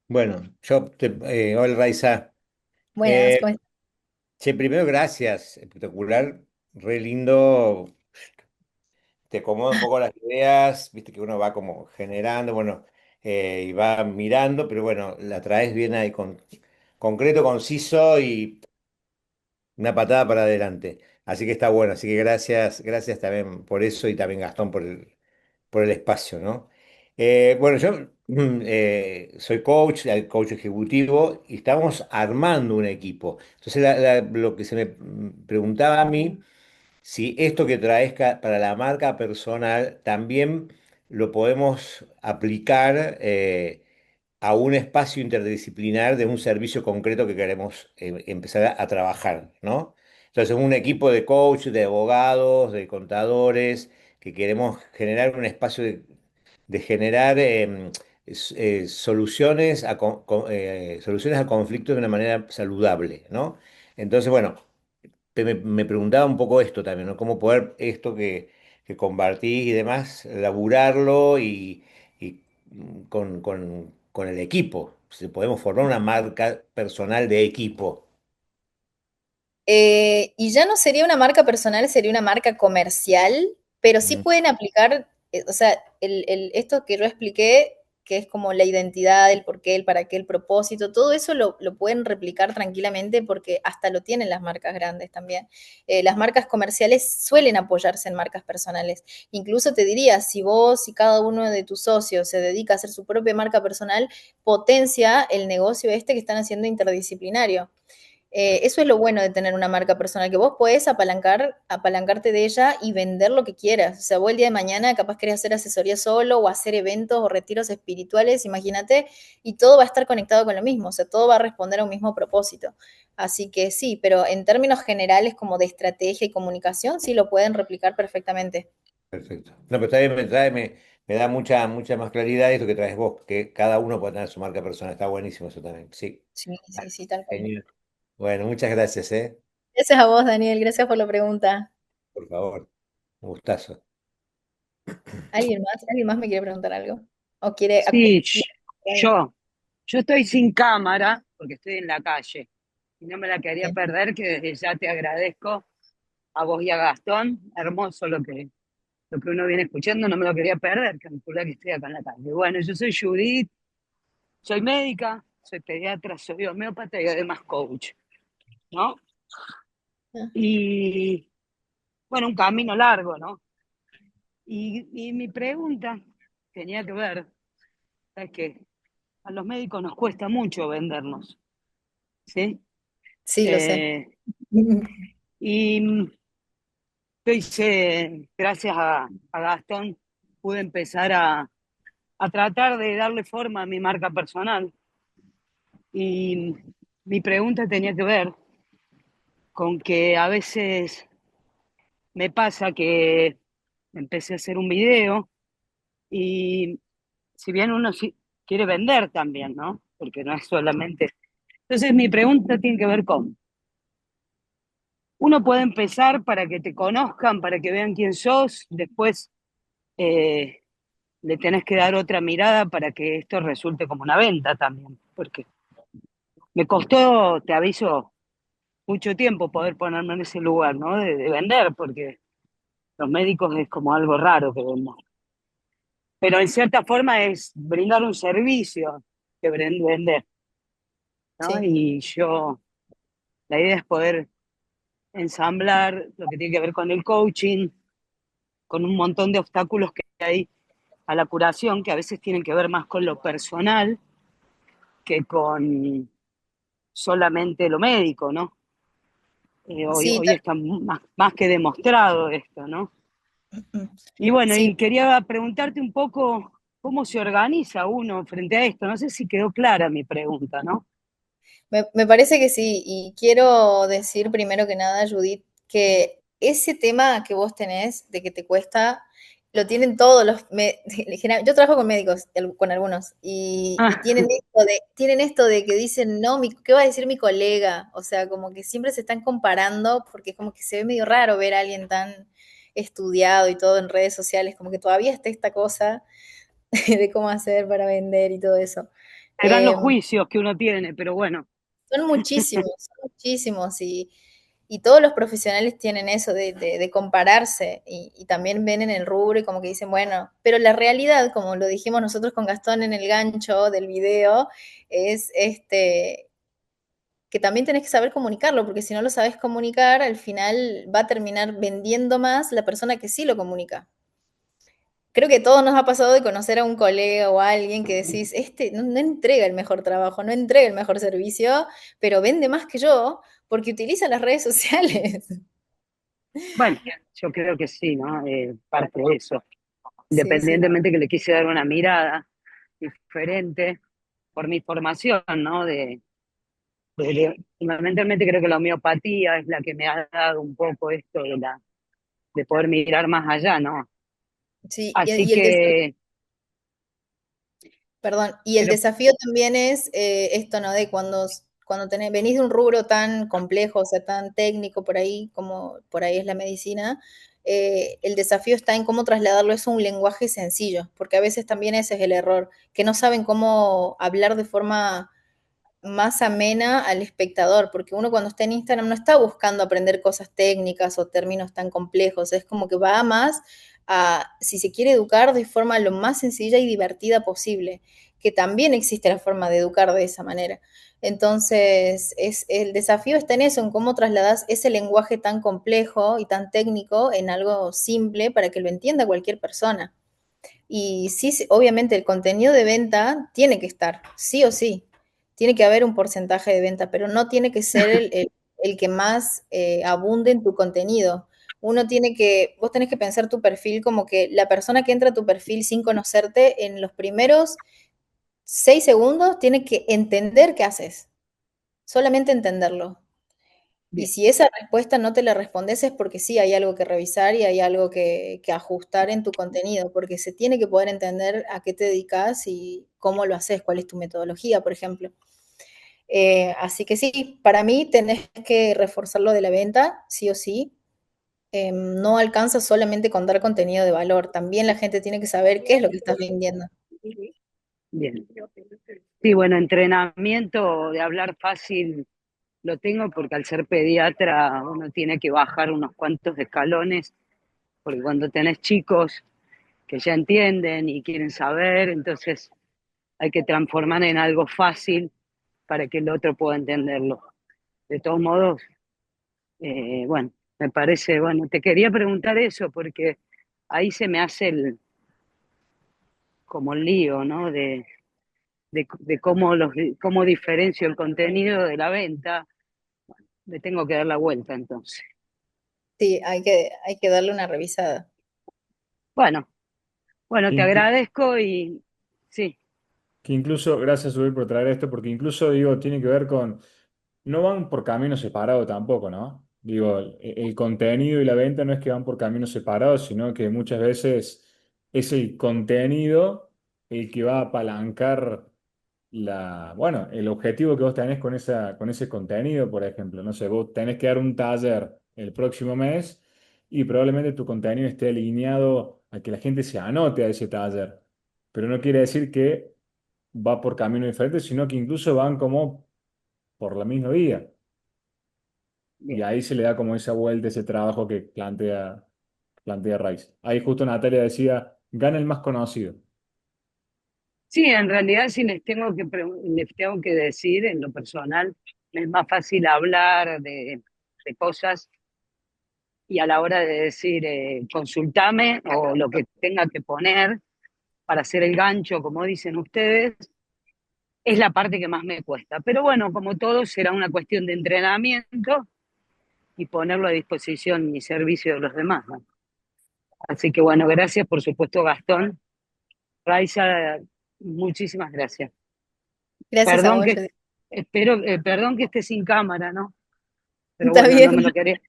Bueno, hola Raiza. Buenas, Eh, ¿cómo están? Che, primero gracias, espectacular, re lindo, te acomoda un poco las ideas, viste que uno va como generando, bueno, y va mirando, pero bueno, la traes bien ahí concreto, conciso y una patada para adelante. Así que está bueno, así que gracias, gracias también por eso y también Gastón por el espacio, ¿no? Bueno, yo soy coach, coach ejecutivo y estamos armando un equipo. Entonces, lo que se me preguntaba a mí, si esto que traes para la marca personal también lo podemos aplicar a un espacio interdisciplinar de un servicio concreto que queremos empezar a trabajar, ¿no? Entonces, un equipo de coach, de abogados, de contadores, que queremos generar un espacio de generar soluciones a conflictos de una manera saludable, ¿no? Entonces, bueno, me preguntaba un poco esto también, ¿no? Cómo poder esto que compartís y demás, laburarlo y con el equipo. Si podemos formar una marca personal de equipo. Y ya no sería una marca personal, sería una marca comercial, pero sí Mm, pueden aplicar, o sea, esto que yo expliqué, que es como la identidad, el por qué, el para qué, el propósito, todo eso lo pueden replicar tranquilamente porque hasta lo tienen las marcas grandes también. Las marcas comerciales suelen apoyarse en marcas personales. Incluso te diría, si vos y cada uno de tus socios se dedica a hacer su propia marca personal, potencia el negocio este que están haciendo interdisciplinario. Eso es lo bueno de tener una marca personal, que vos podés apalancarte de ella y vender lo que quieras. O sea, vos el día de mañana capaz querés hacer asesoría solo o hacer eventos o retiros espirituales, imagínate, y todo va a estar conectado con lo mismo, o sea, todo va a responder a un mismo propósito. Así que sí, pero en términos generales como de estrategia y comunicación, sí lo pueden replicar perfectamente. perfecto. No, pero está bien, me da mucha más claridad esto que traes vos, que cada uno puede tener su marca personal. Está buenísimo eso también. Sí. Sí, sí, sí, tal cual. Genial. Bueno, muchas gracias, ¿eh? Gracias a vos, Daniel, gracias por la pregunta. Por favor. Un gustazo. ¿Alguien más? ¿Alguien más me quiere preguntar algo? ¿O quiere Sí, algo? yo estoy sin cámara porque estoy en la calle y no me la quería Bien. perder, que desde ya te agradezco a vos y a Gastón. Hermoso lo que uno viene escuchando, no me lo quería perder, que que estoy acá en la calle. Bueno, yo soy Judith, soy médica, soy pediatra, soy homeópata y además coach, ¿no? Ah, Y bueno, un camino largo, ¿no? Y mi pregunta tenía que ver, es que a los médicos nos cuesta mucho vendernos, ¿sí? sí, lo sé. Eh, y yo hice, gracias a Gastón, pude empezar a tratar de darle forma a mi marca personal. Y mi pregunta tenía que ver con que a veces me pasa que empecé a hacer un video Y si bien uno sí quiere vender también, ¿no? Porque no es solamente... Entonces mi pregunta tiene que ver con, uno puede empezar para que te conozcan, para que vean quién sos, después eh, le tenés que dar otra mirada para que esto resulte como una venta también, porque me costó, te aviso, mucho tiempo poder ponerme en ese lugar, ¿no? De vender, porque los médicos es como algo raro que vemos. Pero en cierta forma es brindar un servicio que vender, ¿no? Sí, Y yo, la idea es poder ensamblar lo que tiene que ver con el coaching, con un montón de obstáculos que hay a la curación, que a veces tienen que ver más con lo personal que con solamente lo médico, ¿no? Hoy, sí, hoy está más que demostrado esto, ¿no? mm, Y bueno, sí. y quería preguntarte un poco cómo se organiza uno frente a esto. No sé si quedó clara mi pregunta, ¿no? Me parece que sí, y quiero decir primero que nada, Judith, que ese tema que vos tenés de que te cuesta, lo tienen todos yo trabajo con médicos, con algunos, y Ah, tienen esto de que dicen, no, ¿qué va a decir mi colega? O sea, como que siempre se están comparando, porque es como que se ve medio raro ver a alguien tan estudiado y todo en redes sociales, como que todavía está esta cosa de cómo hacer para vender y todo eso. serán los Em, juicios que uno tiene, pero bueno. son muchísimos, y todos los profesionales tienen eso de compararse y también ven en el rubro y como que dicen, bueno, pero la realidad, como lo dijimos nosotros con Gastón en el gancho del video, es que también tenés que saber comunicarlo, porque si no lo sabes comunicar, al final va a terminar vendiendo más la persona que sí lo comunica. Creo que a todos nos ha pasado de conocer a un colega o a alguien que decís, este no entrega el mejor trabajo, no entrega el mejor servicio, pero vende más que yo porque utiliza las redes sociales. Bueno, yo creo que sí, ¿no? Parte de eso. Sí, sí, Independientemente que le quise dar una mirada diferente por mi formación, ¿no? Fundamentalmente creo que la homeopatía es la que me ha dado un poco esto de poder mirar más allá, ¿no? sí. Así que, Perdón, y el pero desafío también es esto, ¿no? De cuando venís de un rubro tan complejo, o sea, tan técnico por ahí, como por ahí es la medicina, el desafío está en cómo trasladarlo eso a un lenguaje sencillo, porque a veces también ese es el error, que no saben cómo hablar de forma más amena al espectador, porque uno cuando está en Instagram no está buscando aprender cosas técnicas o términos tan complejos, es como que va más a, si se quiere educar de forma lo más sencilla y divertida posible, que también existe la forma de educar de esa manera. Entonces, el desafío está en eso, en cómo trasladas ese lenguaje tan complejo y tan técnico en algo simple para que lo entienda cualquier persona. Y sí, obviamente el contenido de venta tiene que estar, sí o sí. Tiene que haber un porcentaje de venta, pero no tiene que ser el que más abunde en tu contenido. Vos tenés que pensar tu perfil como que la persona que entra a tu perfil sin conocerte en los primeros 6 segundos tiene que entender qué haces, solamente entenderlo. Y bien, si esa respuesta no te la respondes es porque sí hay algo que revisar y hay algo que ajustar en tu contenido, porque se tiene que poder entender a qué te dedicas y cómo lo haces, cuál es tu metodología, por ejemplo. Así que sí, para mí tenés que reforzar lo de la venta, sí o sí. No alcanza solamente con dar contenido de valor, también la gente tiene que saber qué es lo que estás vendiendo. bien. Sí, bueno, entrenamiento de hablar fácil lo tengo porque al ser pediatra uno tiene que bajar unos cuantos escalones, porque cuando tenés chicos que ya entienden y quieren saber, entonces hay que transformar en algo fácil para que el otro pueda entenderlo. De todos modos, bueno, me parece, bueno, te quería preguntar eso porque ahí se me hace como el lío, ¿no? De cómo diferencio el contenido de la venta. Le tengo que dar la vuelta entonces. Sí, hay que darle una revisada. Bueno, bueno, te Inclu- agradezco y sí, Que incluso, gracias, Ubel, por traer esto, porque incluso, digo, tiene que ver con, no van por caminos separados tampoco, ¿no? Digo, el contenido y la venta no es que van por caminos separados, sino que muchas veces es el contenido el que va a apalancar bueno, el objetivo que vos tenés con ese contenido, por ejemplo. No sé, vos tenés que dar un taller el próximo mes y probablemente tu contenido esté alineado a que la gente se anote a ese taller. Pero no quiere decir que va por caminos diferentes, sino que incluso van como por la misma vía. Y Bien. ahí se le da como esa vuelta, ese trabajo que plantea Rice. Ahí justo Natalia decía, gana el más conocido. Sí, en realidad sí les tengo que decir en lo personal, es más fácil hablar de cosas y a la hora de decir consultame o lo que tenga que poner para hacer el gancho, como dicen ustedes, es la parte que más me cuesta. Pero bueno, como todo, será una cuestión de entrenamiento y ponerlo a disposición y servicio de los demás, ¿no? Así que bueno, gracias por supuesto, Gastón. Raiza, muchísimas gracias. Gracias a Perdón vos, que Judith. perdón que esté sin cámara, ¿no? Pero Está bueno, bien.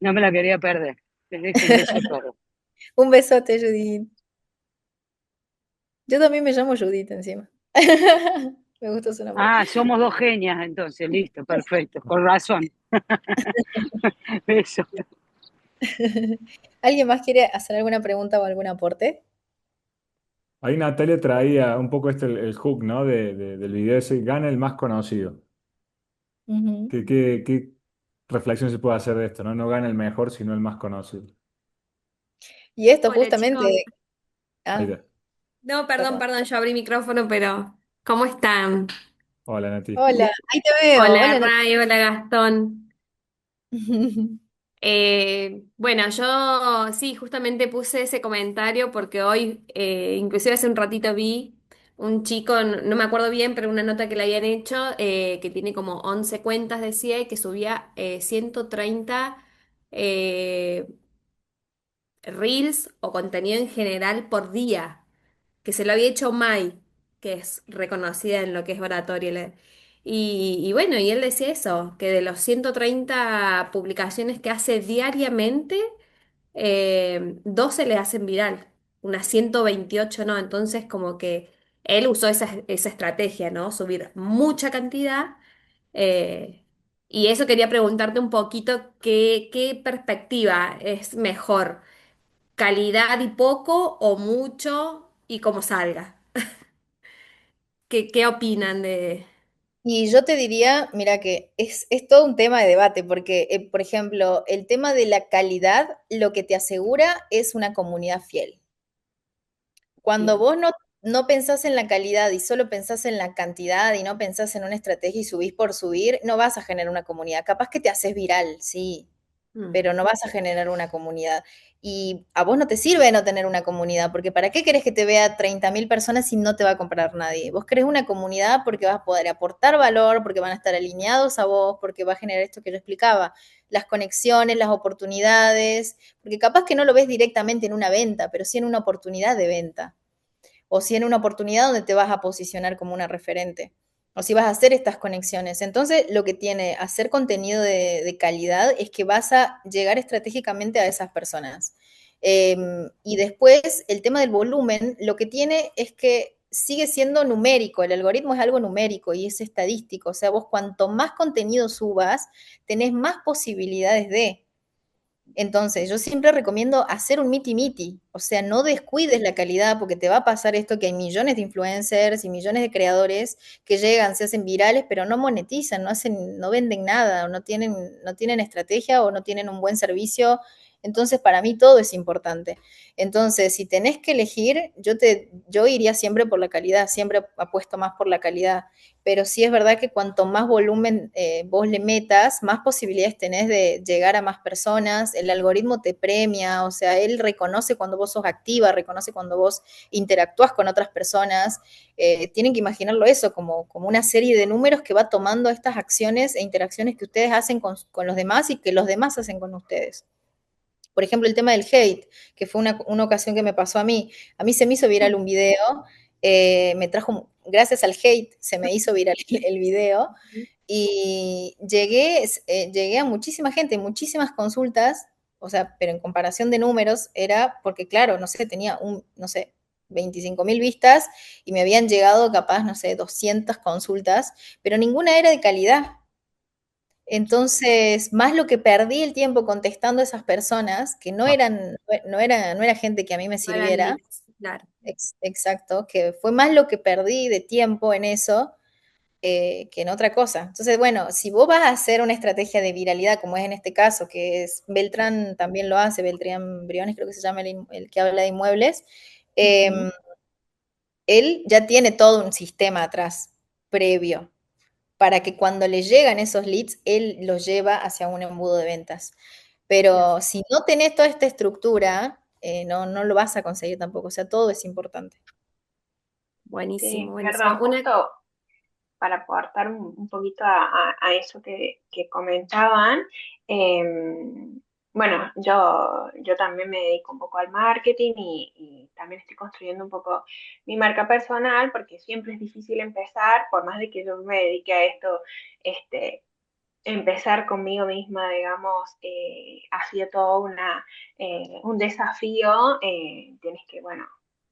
no me la quería perder. Les dejo un beso a todos. Un besote, Judith. Yo también me llamo Judith encima. Me gusta su nombre. Ah, somos dos genias entonces, listo, perfecto, con razón. Beso. ¿Alguien más quiere hacer alguna pregunta o algún aporte? Ahí Natalia traía un poco el hook, ¿no? Del video ese, gana el más conocido. Ujú. ¿Qué reflexión se puede hacer de esto, ¿no? No gana el mejor, sino el más conocido. Y esto Hola chicos. justamente. Ahí Ah, está. No, perdón, perdón. perdón, yo abrí micrófono, pero ¿cómo están? Hola, Nati. Hola, ahí te veo. Hola Hola, Ray, hola Gastón. Nat- Bueno, yo sí, justamente puse ese comentario porque hoy, inclusive hace un ratito vi un chico, no me acuerdo bien, pero una nota que le habían hecho, que tiene como 11 cuentas, decía, y que subía 130 eh, reels o contenido en general por día, que se lo había hecho Mai, que es reconocida en lo que es oratoria. Y bueno, y él decía eso, que de los 130 publicaciones que hace diariamente, 12 le hacen viral, unas 128 no. Entonces, como que él usó esa estrategia, ¿no? Subir mucha cantidad. eh, y eso quería preguntarte un poquito, ¿qué perspectiva es mejor? ¿Calidad y poco o mucho y como salga? ¿Qué opinan de...? Y yo te diría, mira que es todo un tema de debate, porque, por ejemplo, el tema de la calidad, lo que te asegura es una comunidad fiel. Cuando Bien. vos no pensás en la calidad y solo pensás en la cantidad y no pensás en una estrategia y subís por subir, no vas a generar una comunidad. Capaz que te haces viral, sí, Mm. pero no vas a generar una comunidad. Y a vos no te sirve no tener una comunidad, porque ¿para qué querés que te vea 30.000 personas si no te va a comprar nadie? Vos querés una comunidad porque vas a poder aportar valor, porque van a estar alineados a vos, porque va a generar esto que yo explicaba, las conexiones, las oportunidades, porque capaz que no lo ves directamente en una venta, pero sí en una oportunidad de venta o si en una oportunidad donde te vas a posicionar como una referente, o si vas a hacer estas conexiones. Entonces, lo que tiene hacer contenido de calidad es que vas a llegar estratégicamente a esas personas. Y después, el tema del volumen, lo que tiene es que sigue siendo numérico, el algoritmo es algo numérico y es estadístico, o sea, vos cuanto más contenido subas, tenés más posibilidades de. Entonces, yo siempre recomiendo hacer un miti-miti, o sea, no descuides la calidad porque te va a pasar esto que hay millones de influencers y millones de creadores que llegan, se hacen virales, pero no monetizan, no venden nada, o no tienen estrategia o no tienen un buen servicio. Entonces, para mí todo es importante. Entonces, si tenés que elegir, yo iría siempre por la calidad, siempre apuesto más por la calidad, pero sí es verdad que cuanto más volumen vos le metas, más posibilidades tenés de llegar a más personas, el algoritmo te premia, o sea, él reconoce cuando vos sos activa, reconoce cuando vos interactúas con otras personas, tienen que imaginarlo eso como una serie de números que va tomando estas acciones e interacciones que ustedes hacen con los demás y que los demás hacen con ustedes. Por ejemplo, el tema del hate, que fue una ocasión que me pasó a mí se me hizo viral un video, gracias al hate, se me hizo viral el video, y llegué a muchísima gente, muchísimas consultas, o sea, pero en comparación de números era porque, claro, no sé, tenía no sé, 25.000 vistas y me habían llegado capaz, no sé, 200 consultas, pero ninguna era de calidad. Entonces, más lo que perdí el tiempo contestando a esas personas, que Ah, no era gente que a mí me No eran sirviera, leads, claro. exacto, que fue más lo que perdí de tiempo en eso que en otra cosa. Entonces, bueno, si vos vas a hacer una estrategia de viralidad, como es en este caso, que es Beltrán también lo hace, Beltrán Briones creo que se llama el que habla de inmuebles, Ujú. eh, él ya tiene todo un sistema atrás, previo, para que cuando le llegan esos leads, él los lleva hacia un embudo de ventas. Claro. Pero si no tenés toda esta estructura, no lo vas a conseguir tampoco. O sea, todo es importante. Buenísimo, Sí, buenísimo. perdón, justo para aportar un poquito a eso que comentaban. Bueno, yo también me dedico un poco al marketing y también estoy construyendo un poco mi marca personal porque siempre es difícil empezar, por más de que yo me dedique a esto, este, empezar conmigo misma, digamos, ha sido todo un desafío. Tienes que, bueno,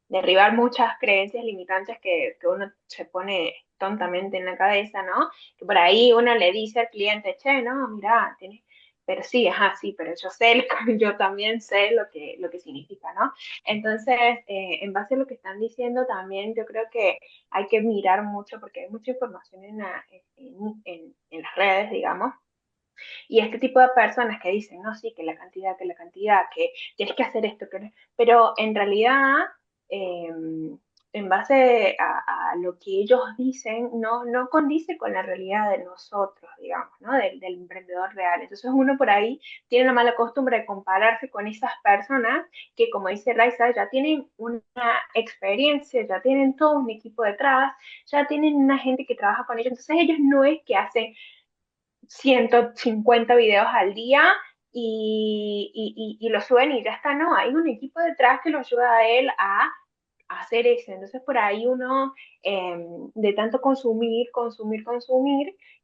derribar muchas creencias limitantes que uno se pone tontamente en la cabeza, ¿no? Que por ahí uno le dice al cliente, che, no, mira, tienes... Pero sí, ajá, sí, pero yo sé, yo también sé lo que significa, ¿no? Entonces, en base a lo que están diciendo también, yo creo que hay que mirar mucho porque hay mucha información en las redes, digamos, y este tipo de personas que dicen, no, sí, que la cantidad, que tienes que hacer esto, pero en realidad, eh, en base a lo que ellos dicen, no condice con la realidad de nosotros, digamos, ¿no? Del emprendedor real. Entonces uno por ahí tiene la mala costumbre de compararse con esas personas que, como dice Raiza, ya tienen una experiencia, ya tienen todo un equipo detrás, ya tienen una gente que trabaja con ellos. Entonces ellos no es que hacen 150 videos al día y lo suben y ya está, no, hay un equipo detrás que lo ayuda a él a hacer eso. Entonces por ahí uno, de tanto consumir,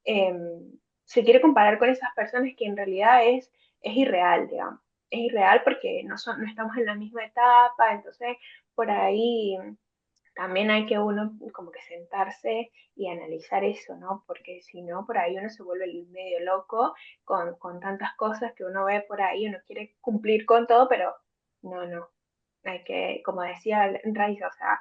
eh, se quiere comparar con esas personas que en realidad es irreal, digamos. Es irreal porque no estamos en la misma etapa, entonces por ahí también hay que uno como que sentarse y analizar eso, ¿no? Porque si no, por ahí uno se vuelve medio loco con tantas cosas que uno ve por ahí, uno quiere cumplir con todo, pero no. Hay que, como decía Raiza, o sea,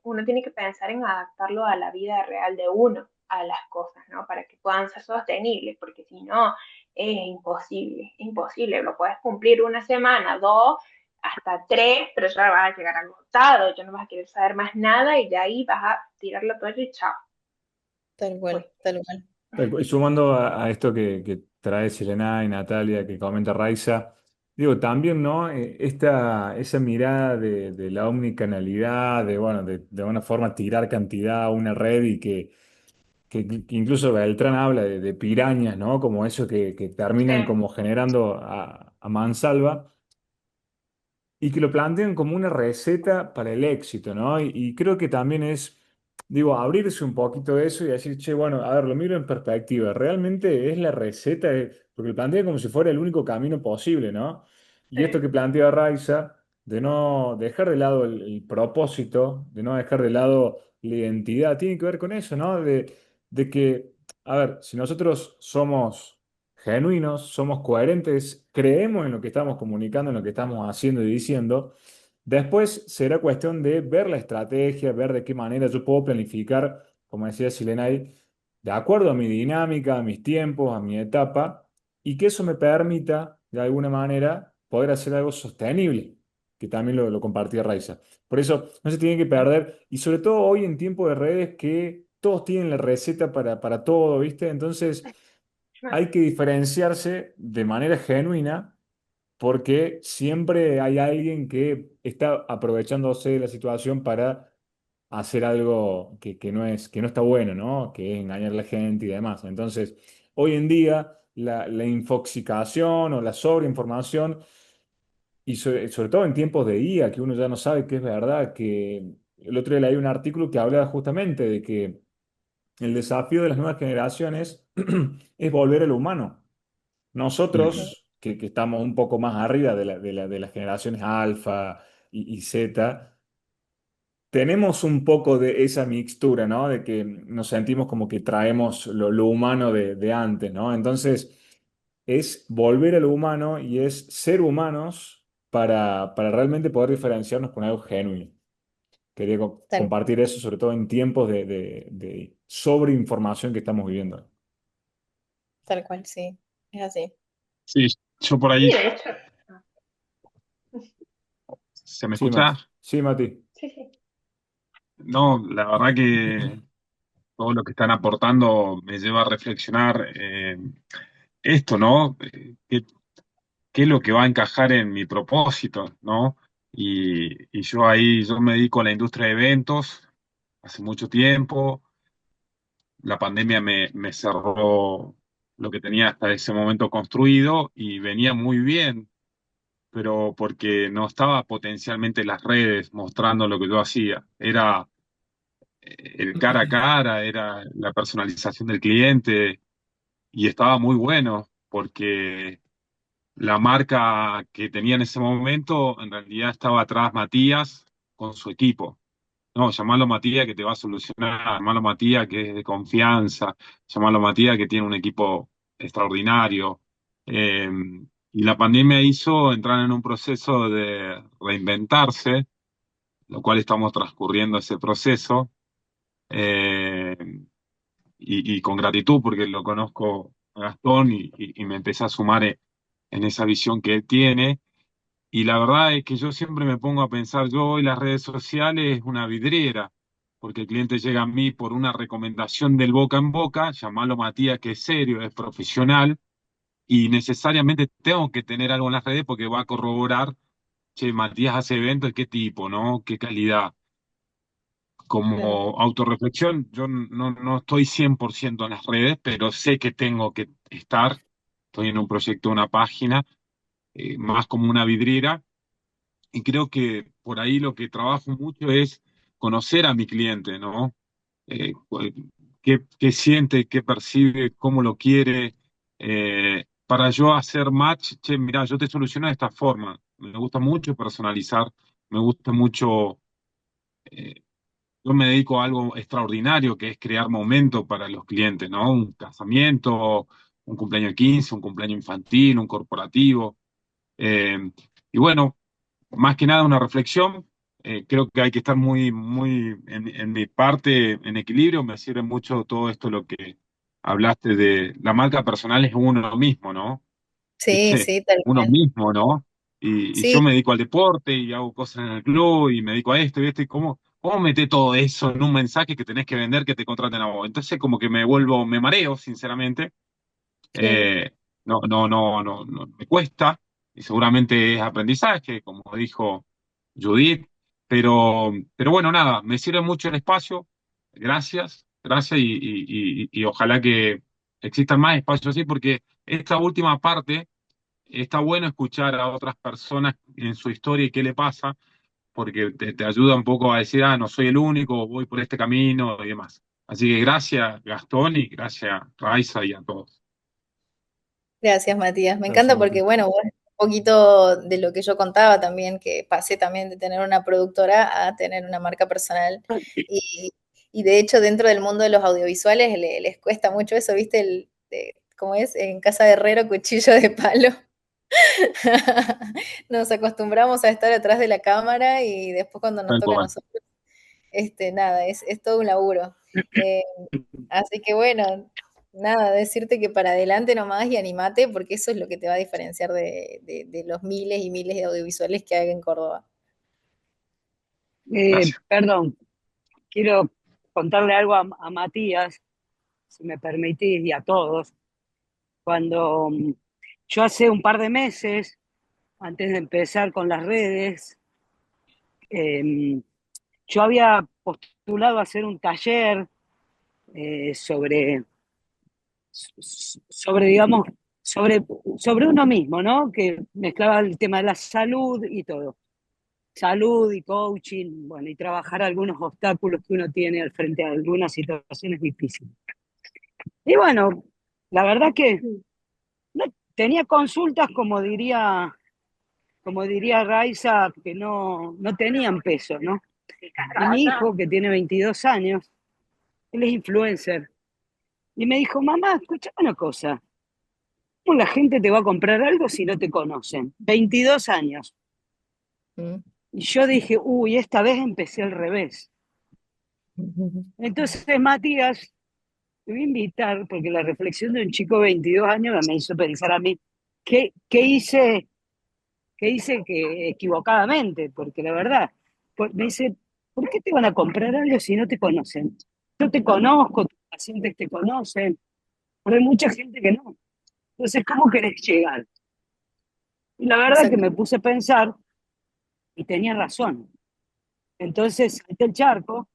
uno tiene que pensar en adaptarlo a la vida real de uno, a las cosas, ¿no? Para que puedan ser sostenibles, porque si no, es imposible, imposible. Lo puedes cumplir una semana, dos, hasta tres, pero ya vas a llegar agotado, ya no vas a querer saber más nada y ya ahí vas a tirar la toalla y chao. Tal Pues, cual, tal cual. Y sumando a esto que trae Selena y Natalia, que comenta Raiza, digo, también, ¿no? Esa mirada de la omnicanalidad, de, bueno, de alguna forma tirar cantidad a una red y que incluso Beltrán habla de pirañas, ¿no? Como eso que sí, terminan como generando a mansalva y que lo plantean como una receta para el éxito, ¿no? Y creo que también es, digo, abrirse un poquito de eso y decir, che, bueno, a ver, lo miro en perspectiva, realmente es la receta, porque lo plantean como si fuera el único camino posible, ¿no? Y esto sí, que plantea Raiza, de no dejar de lado el propósito, de no dejar de lado la identidad, tiene que ver con eso, ¿no? De que, a ver, si nosotros somos genuinos, somos coherentes, creemos en lo que estamos comunicando, en lo que estamos haciendo y diciendo. Después será cuestión de ver la estrategia, ver de qué manera yo puedo planificar, como decía Silenay, de acuerdo a mi dinámica, a mis tiempos, a mi etapa, y que eso me permita, de alguna manera, poder hacer algo sostenible, que también lo compartía Raiza. Por eso no se tiene que perder, y sobre todo hoy en tiempo de redes que todos tienen la receta para todo, ¿viste? Entonces hay que diferenciarse de manera genuina porque siempre hay alguien que está aprovechándose de la situación para hacer algo que no está bueno, ¿no? Que es engañar a la gente y demás. Entonces, hoy en día, la infoxicación o la sobreinformación, y sobre todo en tiempos de IA, que uno ya no sabe qué es verdad, que el otro día leí un artículo que hablaba justamente de que el desafío de las nuevas generaciones es volver a lo humano. Mm. Nosotros, que estamos un poco más arriba de las generaciones alfa, y Z, tenemos un poco de esa mixtura, ¿no? De que nos sentimos como que traemos lo humano de antes, ¿no? Entonces, es volver a lo humano y es ser humanos para realmente poder diferenciarnos con algo genuino. Quería Tal, compartir eso, sobre todo en tiempos de sobreinformación que estamos viviendo. tal cual, sí, es así. Sí, yo por Sí, ahí, de hecho. Ah, ¿se me Sí, Mati. escucha? Sí, Mati. sí, sí. No, la verdad que todo lo que están aportando me lleva a reflexionar esto, ¿no? ¿Qué es lo que va a encajar en mi propósito, ¿no? Y yo ahí, yo me dedico a la industria de eventos hace mucho tiempo. La pandemia me cerró lo que tenía hasta ese momento construido y venía muy bien, pero porque no estaba potencialmente en las redes mostrando lo que yo hacía. Era el cara a cara, era la personalización del cliente y estaba muy bueno porque la marca que tenía en ese momento en realidad estaba atrás Matías con su equipo. No, llamalo Matías que te va a solucionar, llamalo Matías que es de confianza, llamalo Matías que tiene un equipo extraordinario. Eh, y la pandemia hizo entrar en un proceso de reinventarse, lo cual estamos transcurriendo ese proceso. Eh, y con gratitud porque lo conozco a Gastón y me empecé a sumar en esa visión que él tiene. Y la verdad es que yo siempre me pongo a pensar, yo hoy las redes sociales es una vidriera, porque el cliente llega a mí por una recomendación del boca en boca, llamarlo Matías, que es serio, es profesional, y necesariamente tengo que tener algo en las redes porque va a corroborar, che, Matías hace eventos, ¿qué tipo, no? ¿Qué calidad? Claro. Como autorreflexión, yo no estoy 100% en las redes, pero sé que tengo que estar. Estoy en un proyecto, una página, más como una vidriera, y creo que por ahí lo que trabajo mucho es conocer a mi cliente, ¿no? Cu- qué siente, qué percibe, cómo lo quiere, para yo hacer match, che, mira, yo te soluciono de esta forma. Me gusta mucho personalizar, me gusta mucho. Yo me dedico a algo extraordinario que es crear momentos para los clientes, ¿no? Un casamiento, un cumpleaños de 15, un cumpleaños infantil, un corporativo. Eh, y bueno, más que nada una reflexión. Creo que hay que estar muy en mi parte, en equilibrio. Me sirve mucho todo esto lo que hablaste de la marca personal es uno mismo, ¿no? Sí, ¿Viste? sí, tal Uno cual. mismo, ¿no? Y yo Sí, me dedico al deporte y hago cosas en el club y me dedico a esto y esto. ¿Y cómo meter todo eso en un mensaje que tenés que vender que te contraten a vos? Entonces como que me mareo, sinceramente. claro. Eh, no, me cuesta y seguramente es aprendizaje, como dijo Judith. Pero bueno, nada, me sirve mucho el espacio. Gracias y ojalá que existan más espacios así porque esta última parte está bueno escuchar a otras personas en su historia y qué le pasa, porque te ayuda un poco a decir, no soy el único, voy por este camino y demás. Así que gracias, Gastón, y gracias, Raiza, y a todos. Gracias, Matías. Me Gracias, encanta porque, Mati. bueno, un poquito de lo que yo contaba también, que pasé también de tener una productora a tener una marca personal. Y, y de hecho, dentro del mundo de los audiovisuales les cuesta mucho eso, ¿viste? ¿Cómo es? En casa de herrero, cuchillo de palo. Nos acostumbramos a estar atrás de la cámara y después cuando nos Tal toca a cual. nosotros, nada, es todo un laburo. Eh, Así que bueno, nada, decirte que para adelante nomás y animate, porque eso es lo que te va a diferenciar de los miles y miles de audiovisuales que hay en Córdoba. Gracias. Perdón, quiero contarle algo a Matías, si me permitís, y a todos. Cuando yo hace un par de meses, antes de empezar con las redes, eh, yo había postulado a hacer un taller sobre, digamos, sobre, sobre uno mismo, ¿no? Que mezclaba el tema de la salud y todo. Salud y coaching, bueno, y trabajar algunos obstáculos que uno tiene al frente a algunas situaciones difíciles. Y bueno, la verdad que no, tenía consultas, como diría Raiza, que no tenían peso, ¿no? Y mi hijo, que tiene 22 años, él es influencer, y me dijo, mamá, escucha una cosa, ¿cómo la gente te va a comprar algo si no te conocen? 22 años. Mm. Y yo dije, uy, esta vez empecé al revés. Entonces, Matías, te voy a invitar, porque la reflexión de un chico de 22 años me hizo pensar a mí, ¿qué hice? ¿Qué hice que equivocadamente? Porque la verdad, me dice, ¿por qué te van a comprar algo si no te conocen? Yo te conozco, tus pacientes te conocen, pero hay mucha gente que no. Entonces, ¿cómo querés llegar? Y la verdad que Exacto. me puse a pensar y tenía razón. Entonces, salté el charco,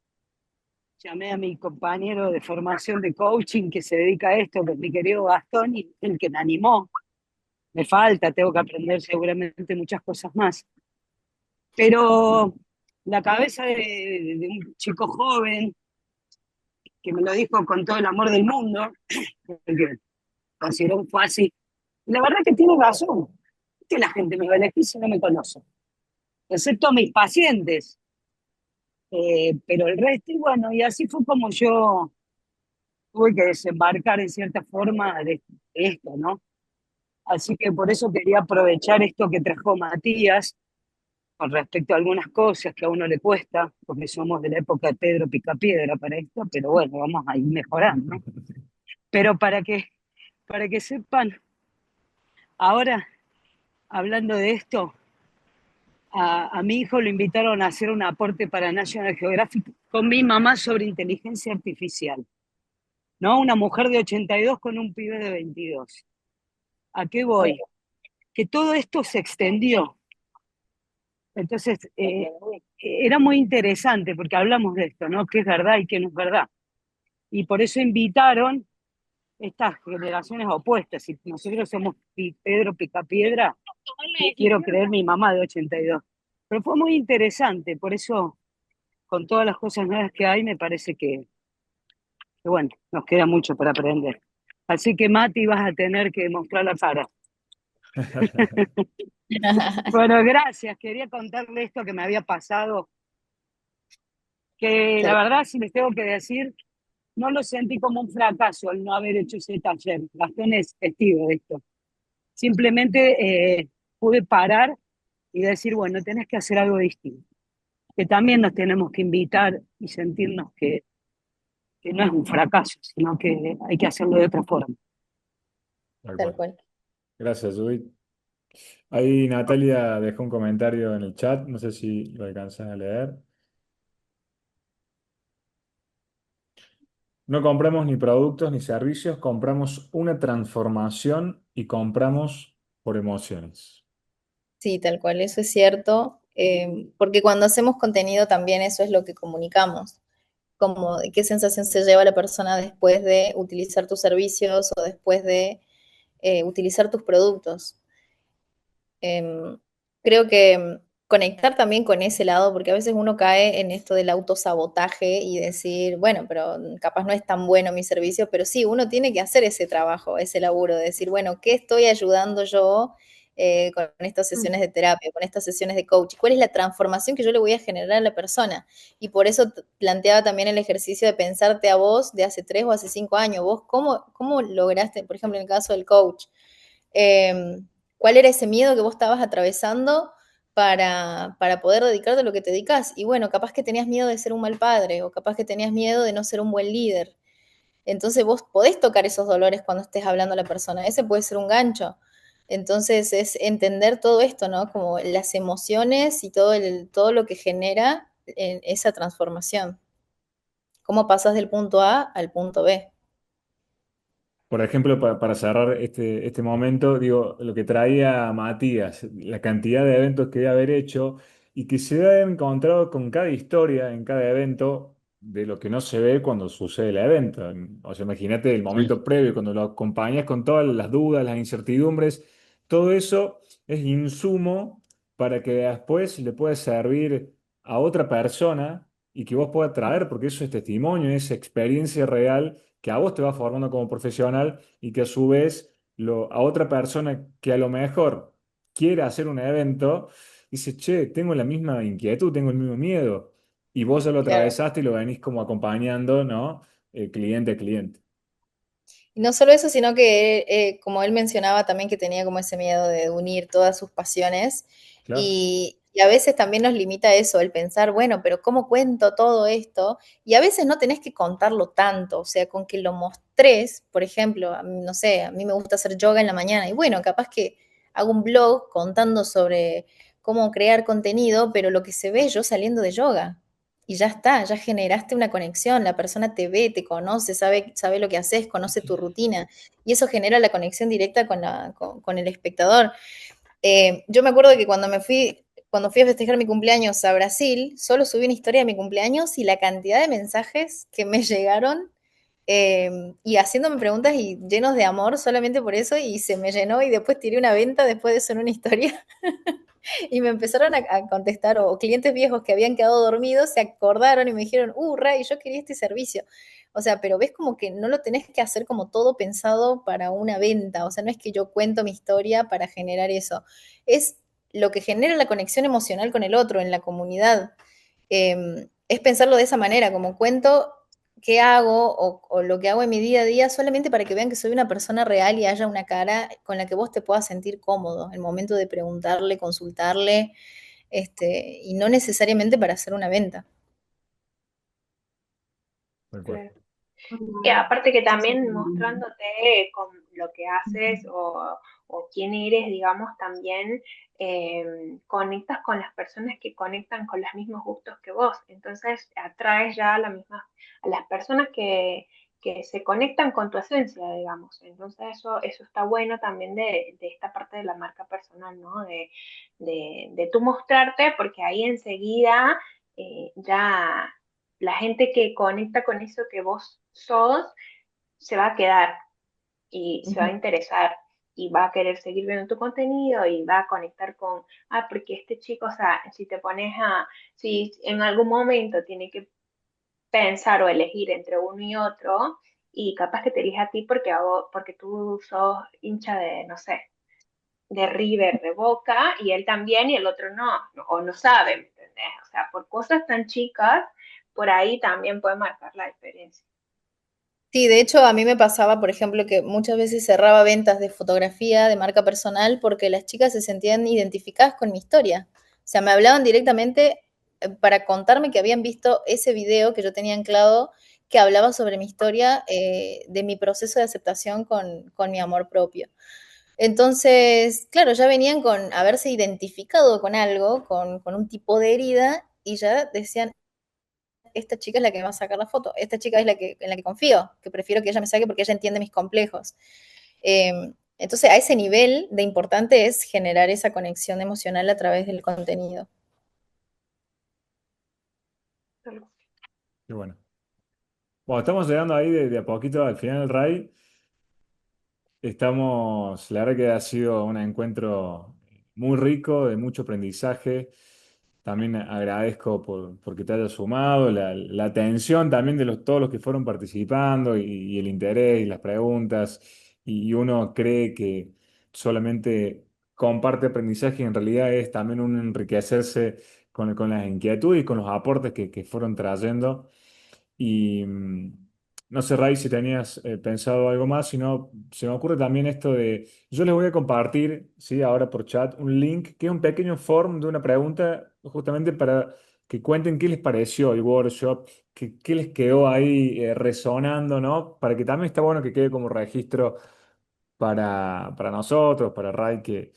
llamé a mi compañero de formación de coaching que se dedica a esto, que es mi querido Gastón, y el que me animó. Me falta, tengo que aprender seguramente muchas cosas más. Pero la cabeza de un chico joven que me lo dijo con todo el amor del mundo, porque consideró que fue así, y la verdad que tiene razón. Que la gente me va a elegir si no me conoce, excepto mis pacientes, pero el resto, y bueno, y así fue como yo tuve que desembarcar en cierta forma de esto, ¿no? Así que por eso quería aprovechar esto que trajo Matías con respecto a algunas cosas que a uno le cuesta, porque somos de la época de Pedro Picapiedra para esto, pero bueno, vamos a ir mejorando, ¿no? Pero para que sepan, ahora hablando de esto, a mi hijo lo invitaron a hacer un aporte para National Geographic con mi mamá sobre inteligencia artificial, ¿no? Una mujer de 82 con un pibe de 22. ¿A qué voy? Que todo esto se extendió. Entonces, era muy interesante porque hablamos de esto, ¿no? ¿Qué es verdad y qué no es verdad? Y por eso invitaron estas generaciones opuestas. Si nosotros somos Pedro Picapiedra, quiero creer mi mamá de 82. Pero fue muy interesante, por eso, con todas las cosas nuevas que hay, me parece que bueno, nos queda mucho para aprender. Así que, Mati, vas a tener que mostrar la cara. Bueno, gracias. Quería contarle esto que me había pasado, que la verdad, si les tengo que decir, no lo sentí como un fracaso el no haber hecho ese taller. Gastón es testigo de esto. Simplemente pude parar y decir, bueno, tenés que hacer algo distinto. Que también nos tenemos que invitar y sentirnos que no es un fracaso, sino que hay que hacerlo de otra forma. Tal Tal cual. cual. Gracias, Judith. Ahí Natalia dejó un comentario en el chat, no sé si lo alcanzan a leer. No compramos ni productos ni servicios, compramos una transformación y compramos por emociones. Sí, tal cual, eso es cierto, porque cuando hacemos contenido también eso es lo que comunicamos, como de qué sensación se lleva la persona después de utilizar tus servicios o después de utilizar tus productos. Em, Creo que conectar también con ese lado, porque a veces uno cae en esto del autosabotaje y decir, bueno, pero capaz no es tan bueno mi servicio, pero sí, uno tiene que hacer ese trabajo, ese laburo, de decir, bueno, ¿qué estoy ayudando yo con estas sesiones de terapia, con estas sesiones de coaching? ¿Cuál es la transformación que yo le voy a generar a la persona? Y por eso planteaba también el ejercicio de pensarte a vos de hace 3 o hace 5 años, vos cómo lograste, por ejemplo, en el caso del coach, cuál era ese miedo que vos estabas atravesando para poder dedicarte a lo que te dedicas. Y bueno, capaz que tenías miedo de ser un mal padre o capaz que tenías miedo de no ser un buen líder. Entonces vos podés tocar esos dolores cuando estés hablando a la persona. Ese puede ser un gancho. Entonces es entender todo esto, ¿no? Como las emociones y todo lo que genera esa transformación. Cómo pasas del punto A al punto B. Por ejemplo, para cerrar este momento, digo, lo que traía Matías, la cantidad de eventos que debe haber hecho y que se debe haber encontrado con cada historia en cada evento de lo que no se ve cuando sucede el evento. O sea, imagínate el Sí. momento previo, cuando lo acompañas con todas las dudas, las incertidumbres, todo eso es insumo para que después le pueda servir a otra persona y que vos puedas traer, porque eso es testimonio, es experiencia real que a vos te va formando como profesional y que a su vez a otra persona que a lo mejor quiere hacer un evento, dice, che, tengo la misma inquietud, tengo el mismo miedo. Y vos ya lo Claro. atravesaste y lo venís como acompañando, ¿no? Cliente a cliente. Y no solo eso, sino que como él mencionaba también que tenía como ese miedo de unir todas sus pasiones Claro. y a veces también nos limita eso, el pensar, bueno, pero ¿cómo cuento todo esto? Y a veces no tenés que contarlo tanto, o sea, con que lo mostres, por ejemplo, no sé, a mí me gusta hacer yoga en la mañana y bueno, capaz que hago un blog contando sobre cómo crear contenido, pero lo que se ve yo saliendo de yoga. Y ya está, ya generaste una conexión, la persona te ve, te conoce, sabe lo que haces, conoce tu rutina, y eso genera la conexión directa con el espectador. Yo me acuerdo de que cuando fui a festejar mi cumpleaños a Brasil, solo subí una historia de mi cumpleaños y la cantidad de mensajes que me llegaron y haciéndome preguntas y llenos de amor solamente por eso, y se me llenó y después tiré una venta después de eso en una historia. Y me empezaron a contestar, o clientes viejos que habían quedado dormidos se acordaron y me dijeron, Ray, yo quería este servicio. O sea, pero ves como que no lo tenés que hacer como todo pensado para una venta. O sea, no es que yo cuento mi historia para generar eso. Es lo que genera la conexión emocional con el otro en la comunidad. Es pensarlo de esa manera, como cuento qué hago o lo que hago en mi día a día solamente para que vean que soy una persona real y haya una cara con la que vos te puedas sentir cómodo el momento de preguntarle, consultarle, y no necesariamente para hacer una venta. Tal cual. Claro. Y aparte que también mostrándote con lo que haces o quién eres, digamos, también conectas con las personas que conectan con los mismos gustos que vos. Entonces atraes ya a las personas que se conectan con tu esencia, digamos. Entonces eso está bueno también de esta parte de la marca personal, ¿no? De tú mostrarte, porque ahí enseguida ya la gente que conecta con eso que vos sos se va a quedar y se va a Ujú. interesar y va a querer seguir viendo tu contenido y va a conectar con, porque este chico, o sea, si en algún momento tiene que pensar o elegir entre uno y otro, y capaz que te elija a ti porque tú sos hincha de, no sé, de River, de Boca, y él también, y el otro o no sabe, ¿me entendés? O sea, por cosas tan chicas, por ahí también puede marcar la diferencia. Sí, de hecho a mí me pasaba, por ejemplo, que muchas veces cerraba ventas de fotografía, de marca personal, porque las chicas se sentían identificadas con mi historia. O sea, me hablaban directamente para contarme que habían visto ese video que yo tenía anclado, que hablaba sobre mi historia, de mi proceso de aceptación con mi amor propio. Entonces, claro, ya venían con haberse identificado con algo, con un tipo de herida, y ya decían, esta chica es la que me va a sacar la foto, esta chica es en la que confío, que prefiero que ella me saque porque ella entiende mis complejos. Entonces, a ese nivel de importante es generar esa conexión emocional a través del contenido. Qué bueno. Bueno, estamos llegando ahí de a poquito al final del RAI. La verdad que ha sido un encuentro muy rico, de mucho aprendizaje. También agradezco porque te hayas sumado, la atención también de todos los que fueron participando y el interés y las preguntas. Y uno cree que solamente comparte aprendizaje y en realidad es también un enriquecerse con las inquietudes y con los aportes que fueron trayendo. Y no sé, Ray, si tenías pensado algo más, si no, se me ocurre también esto de, yo les voy a compartir, ¿sí? Ahora por chat, un link que es un pequeño form de una pregunta justamente para que cuenten qué les pareció el workshop, qué les quedó ahí resonando, ¿no? Para que también está bueno que quede como registro para nosotros, para Ray, que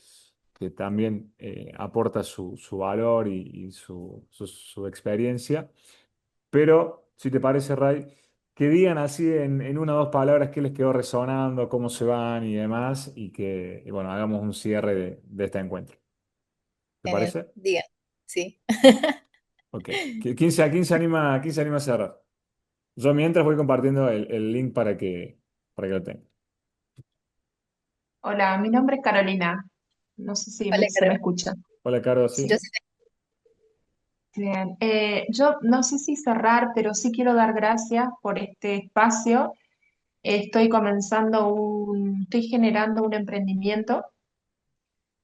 también aporta su valor y su experiencia. Pero, si te parece, Ray, que digan así en una o dos palabras qué les quedó resonando, cómo se van y demás, y bueno, hagamos un cierre de este encuentro. ¿Te Genial, parece? digan, sí. Ok. ¿Quién se anima a cerrar? Yo mientras voy compartiendo el link para que lo tengan. Hola, mi nombre es Carolina. No sé si Hola, se me Caro. escucha. Hola, Caro, Sí, yo ¿sí? sí. Bien. Yo no sé si cerrar, pero sí quiero dar gracias por este espacio. Estoy generando un emprendimiento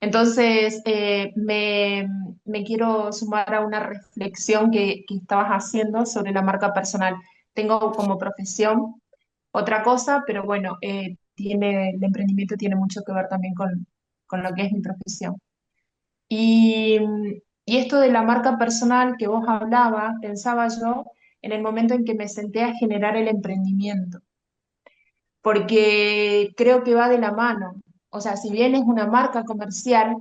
Entonces, me quiero sumar a una reflexión que estabas haciendo sobre la marca personal. Tengo como profesión otra cosa, pero bueno, el emprendimiento tiene mucho que ver también con lo que es mi profesión. Y, y esto de la marca personal que vos hablabas, pensaba yo en el momento en que me senté a generar el emprendimiento, porque creo que va de la mano. O sea, si bien es una marca comercial,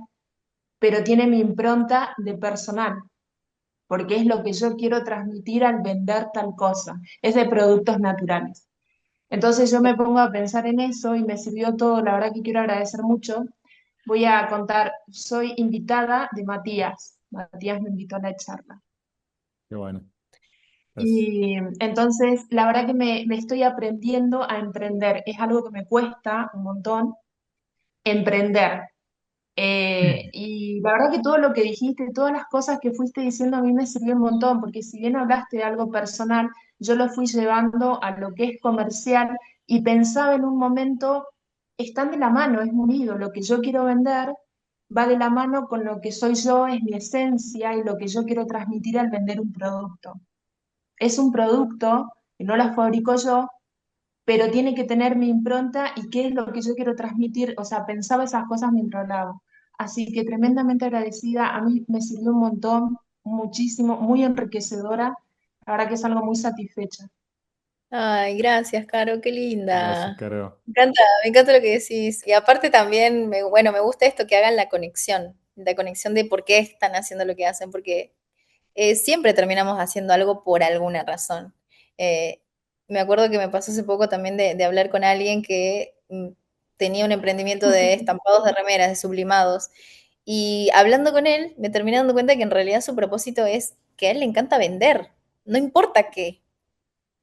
pero tiene mi impronta de personal, porque es lo que yo quiero transmitir al vender tal cosa, es de productos naturales. Entonces yo me pongo a pensar en eso y me sirvió todo, la verdad que quiero agradecer mucho. Voy a contar, soy invitada de Matías. Matías me invitó a la charla. Qué bueno. Gracias. Y entonces, la verdad que me estoy aprendiendo a emprender. Es algo que me cuesta un montón emprender. Y la verdad que todo lo que dijiste, todas las cosas que fuiste diciendo a mí me sirvió un montón, porque si bien hablaste de algo personal, yo lo fui llevando a lo que es comercial y pensaba en un momento, están de la mano, es unido, lo que yo quiero vender va de la mano con lo que soy yo, es mi esencia y lo que yo quiero transmitir al vender un producto. Es un producto que no la fabrico yo, pero tiene que tener mi impronta y qué es lo que yo quiero transmitir. O sea, pensaba esas cosas mientras hablaba. Así que tremendamente agradecida, a mí me sirvió un montón, muchísimo, muy enriquecedora. La verdad que es algo muy satisfecha. Ay, gracias, Caro, qué Gracias, linda. Caro. Me encanta lo que decís. Y aparte también, bueno, me gusta esto que hagan la conexión de por qué están haciendo lo que hacen, porque siempre terminamos haciendo algo por alguna razón. Eh, Me acuerdo que me pasó hace poco también de hablar con alguien que tenía un emprendimiento de estampados de remeras, de sublimados, y hablando con él me terminé dando cuenta que en realidad su propósito es que a él le encanta vender, no importa qué.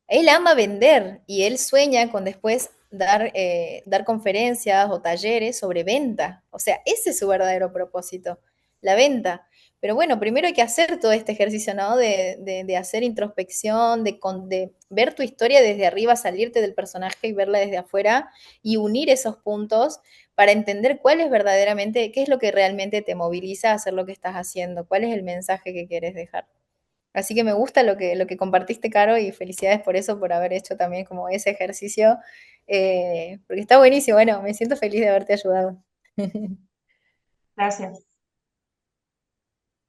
Él ama vender y él sueña con después dar conferencias o talleres sobre venta. O sea, ese es su verdadero propósito, la venta. Pero bueno, primero hay que hacer todo este ejercicio, ¿no? De hacer introspección, de ver tu historia desde arriba, salirte del personaje y verla desde afuera y unir esos puntos para entender cuál es verdaderamente, qué es lo que realmente te moviliza a hacer lo que estás haciendo, cuál es el mensaje que quieres dejar. Así que me gusta lo que compartiste, Caro, y felicidades por eso, por haber hecho también como ese ejercicio, porque está buenísimo. Bueno, me siento feliz de haberte ayudado. Gracias.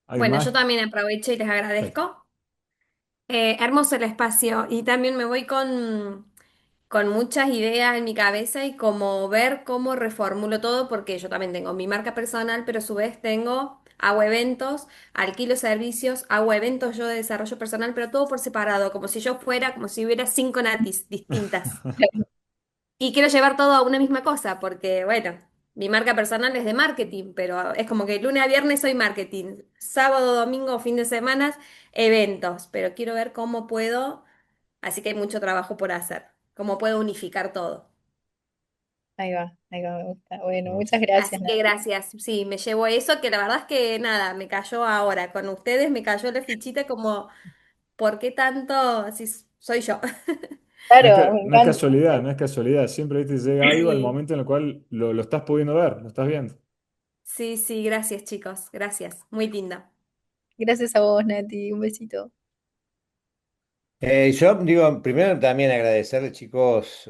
¿Hay Bueno, yo más? también aprovecho y les Sí. agradezco. Hermoso el espacio y también me voy con muchas ideas en mi cabeza y como ver cómo reformulo todo, porque yo también tengo mi marca personal, pero a su vez hago eventos, alquilo servicios, hago eventos yo de desarrollo personal, pero todo por separado, como si yo fuera, como si hubiera cinco natis distintas. Y quiero llevar todo a una misma cosa, porque bueno, mi marca personal es de marketing, pero es como que lunes a viernes soy marketing, sábado, domingo, fin de semana, eventos, pero quiero ver cómo puedo, así que hay mucho trabajo por hacer, cómo puedo unificar todo. Ahí va, me gusta. Bueno, Vamos. muchas gracias, Así que Nati. gracias, sí, me llevo eso, que la verdad es que nada, me cayó ahora, con ustedes me cayó la fichita como, ¿por qué tanto? Si soy yo. Claro, me No es encanta. casualidad, no es casualidad. Siempre ¿viste? Llega algo al Sí, momento en el cual lo estás pudiendo ver, lo estás viendo. sí, sí, gracias chicos, gracias, muy linda. Gracias a vos, Nati. Un besito. Yo digo, primero también agradecerle, chicos,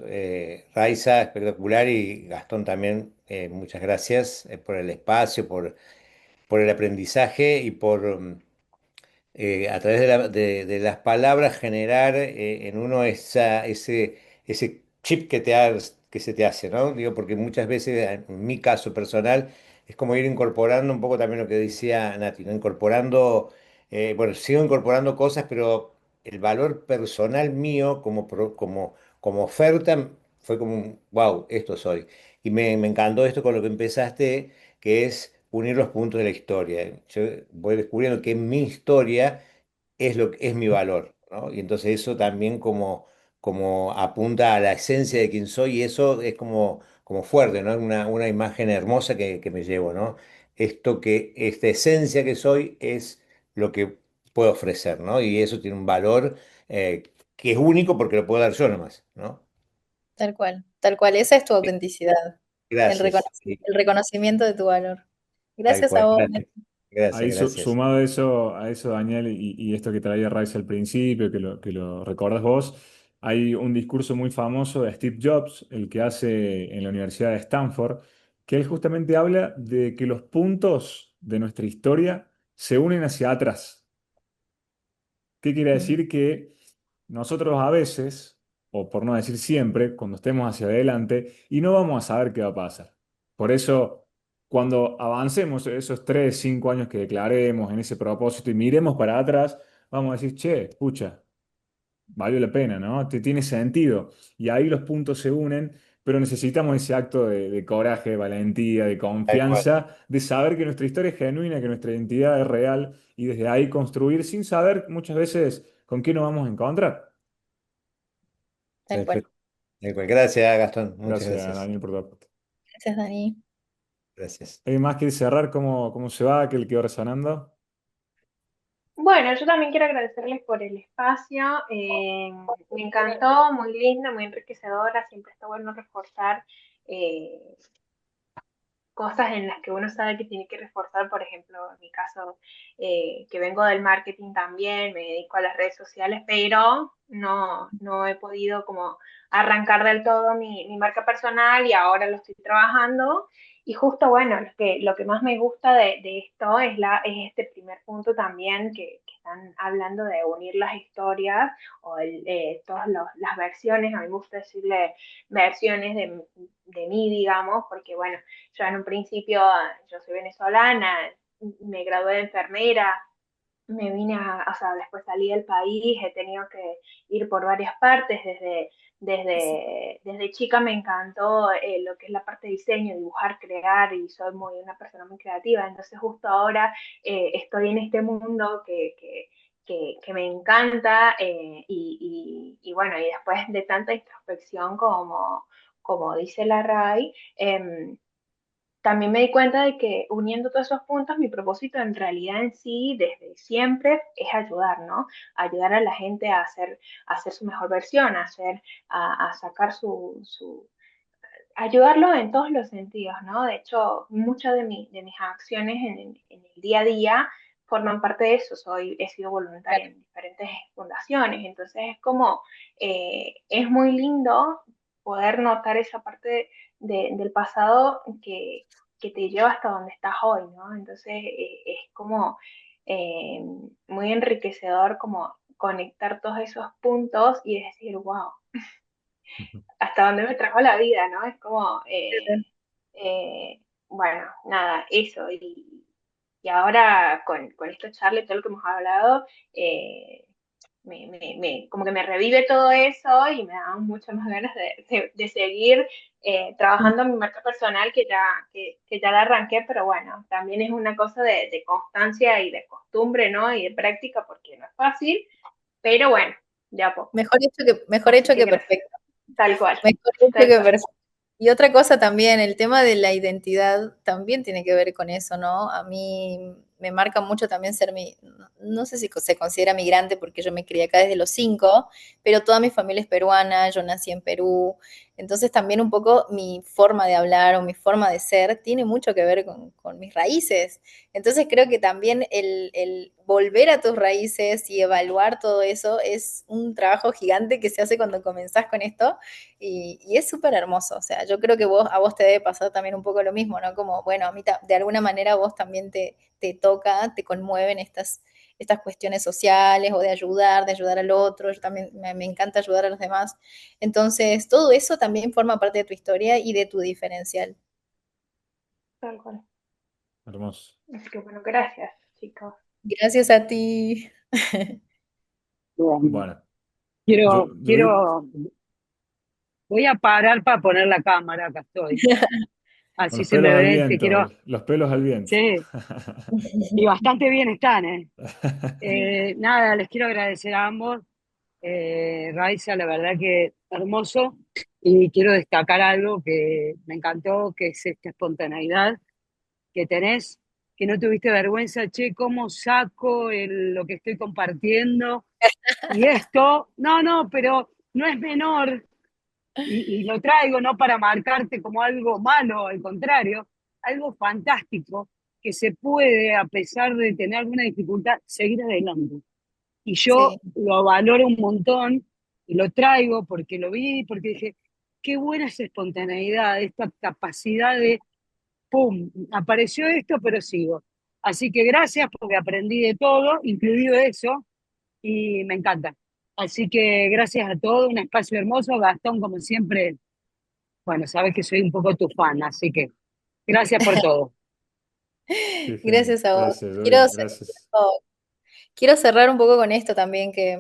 Raiza, espectacular, y Gastón también, muchas gracias por el espacio, por el aprendizaje y por, a través de las palabras generar en uno ese chip que se te hace, ¿no? Digo, porque muchas veces, en mi caso personal, es como ir incorporando un poco también lo que decía Nati, ¿no? Incorporando, bueno, sigo incorporando cosas, pero el valor personal mío como oferta fue como, wow, esto soy. Y me encantó esto con lo que empezaste, que es unir los puntos de la historia. Yo voy descubriendo que mi historia es lo que es mi valor, ¿no? Y entonces eso también como apunta a la esencia de quién soy, y eso es como fuerte, ¿no? Una imagen hermosa que me llevo, ¿no? Esta esencia que soy es lo que puedo ofrecer, ¿no? Y eso tiene un valor que es único porque lo puedo dar yo nomás, ¿no? Tal cual, tal cual. Esa es tu autenticidad, Gracias. el reconocimiento de tu valor. Tal Gracias a cual. vos, Gracias, Nati. gracias, Ahí gracias. sumado a eso, Daniel, y esto que traía Rice al principio, que lo recordás vos, hay un discurso muy famoso de Steve Jobs, el que hace en la Universidad de Stanford, que él justamente habla de que los puntos de nuestra historia se unen hacia atrás. ¿Qué quiere Ujú. decir? Que nosotros a veces, o por no decir siempre, cuando estemos hacia adelante, y no vamos a saber qué va a pasar. Por eso, cuando avancemos esos 3, 5 años que declaremos en ese propósito y miremos para atrás, vamos a decir, che, escucha, valió la pena, ¿no? Te tiene sentido. Y ahí los puntos se unen, pero necesitamos ese acto de coraje, de valentía, de Tal cual. confianza, de saber que nuestra historia es genuina, que nuestra identidad es real y desde ahí construir sin saber muchas veces con qué nos vamos a encontrar. Tal cual. Perfecto. Tal cual. Gracias, Gastón. Muchas Gracias, gracias. Daniel, por tu aporte. Gracias, Dani. Gracias. ¿Hay más que cerrar? ¿Cómo se va? ¿Qué le quedó resonando? Bueno, yo también quiero agradecerles por el espacio. Me encantó, muy linda, muy enriquecedora. Siempre está bueno reforzar eh, cosas en las que uno sabe que tiene que reforzar. Por ejemplo, en mi caso, que vengo del marketing también, me dedico a las redes sociales, pero no he podido como arrancar del todo mi marca personal y ahora lo estoy trabajando. Y justo, bueno, lo que más me gusta de esto es este primer punto también que están hablando de unir las historias o todas las versiones, a mí me gusta decirle versiones de mí, digamos, porque bueno, yo en un principio, yo soy venezolana, me gradué de enfermera, me vine o sea, después salí del país, he tenido que ir por varias partes, desde chica me encantó lo que es la parte de diseño, dibujar, crear, y soy una persona muy creativa, entonces justo ahora estoy en este mundo que me encanta y bueno, y después de tanta introspección como dice la RAI, también me di cuenta de que uniendo todos esos puntos, mi propósito en realidad en sí, desde siempre, es ayudar, ¿no? Ayudar a la gente a hacer su mejor versión, a sacar ayudarlo en todos los sentidos, ¿no? De hecho, muchas de mis acciones en el día a día forman parte de eso. He sido voluntaria Claro. en diferentes fundaciones, entonces es como, es muy lindo poder notar esa parte del pasado que te lleva hasta donde estás hoy, ¿no? Entonces es como eh, muy enriquecedor como conectar todos esos puntos y decir, wow, hasta dónde me trajo la vida, ¿no? Es como, bueno, nada, eso. Y ahora con esta charla y todo lo que hemos hablado, eh, como que me revive todo eso y me da muchas más ganas de seguir trabajando en mi marca personal que ya la arranqué, pero bueno, también es una cosa de constancia y de costumbre, ¿no? Y de práctica porque no es fácil, pero bueno, de a poco. Mejor Así hecho que que gracias. perfecto. Tal cual, Mejor hecho tal que cual. perfecto. Y otra cosa también, el tema de la identidad también tiene que ver con eso, ¿no? A mí me marca mucho también ser no sé si se considera migrante porque yo me crié acá desde los 5, pero toda mi familia es peruana, yo nací en Perú, entonces también un poco mi forma de hablar o mi forma de ser tiene mucho que ver con mis raíces. Entonces creo que también el volver a tus raíces y evaluar todo eso es un trabajo gigante que se hace cuando comenzás con esto y es súper hermoso, o sea, yo creo que a vos te debe pasar también un poco lo mismo, ¿no? Como, bueno, a mí de alguna manera a vos también te toca, te conmueven estas cuestiones sociales o de ayudar al otro, yo también me encanta ayudar a los demás. Entonces, todo eso también forma parte de tu historia y de tu diferencial. Tal cual. Hermoso. Así que bueno, gracias, chicos. Gracias a ti. Bueno, Bueno, quiero, yo vi voy a parar para poner la cámara, acá estoy. con Así los se me pelos al ve, te viento, quiero, los pelos al viento. sí, y bastante bien están, ¿eh? Nada, les quiero agradecer a ambos. Raiza, la verdad que hermoso. Y quiero destacar algo que me encantó, que es esta espontaneidad que tenés, que no tuviste vergüenza, che, ¿cómo saco lo que estoy compartiendo? Y esto, no, pero no es menor, y lo traigo no para marcarte como algo malo, al contrario, algo fantástico, que se puede, a pesar de tener alguna dificultad, seguir adelante. Y yo Sí, lo valoro un montón y lo traigo porque lo vi, porque dije, qué buena esa espontaneidad, esta capacidad de, ¡pum!, apareció esto, pero sigo. Así que gracias porque aprendí de todo, incluido eso, y me encanta. Así que gracias a todos, un espacio hermoso. Gastón, como siempre, bueno, sabes que soy un poco tu fan, así que gracias por todo. Qué genial. gracias a vos. Gracias, Joy. Gracias. Quiero cerrar un poco con esto también, que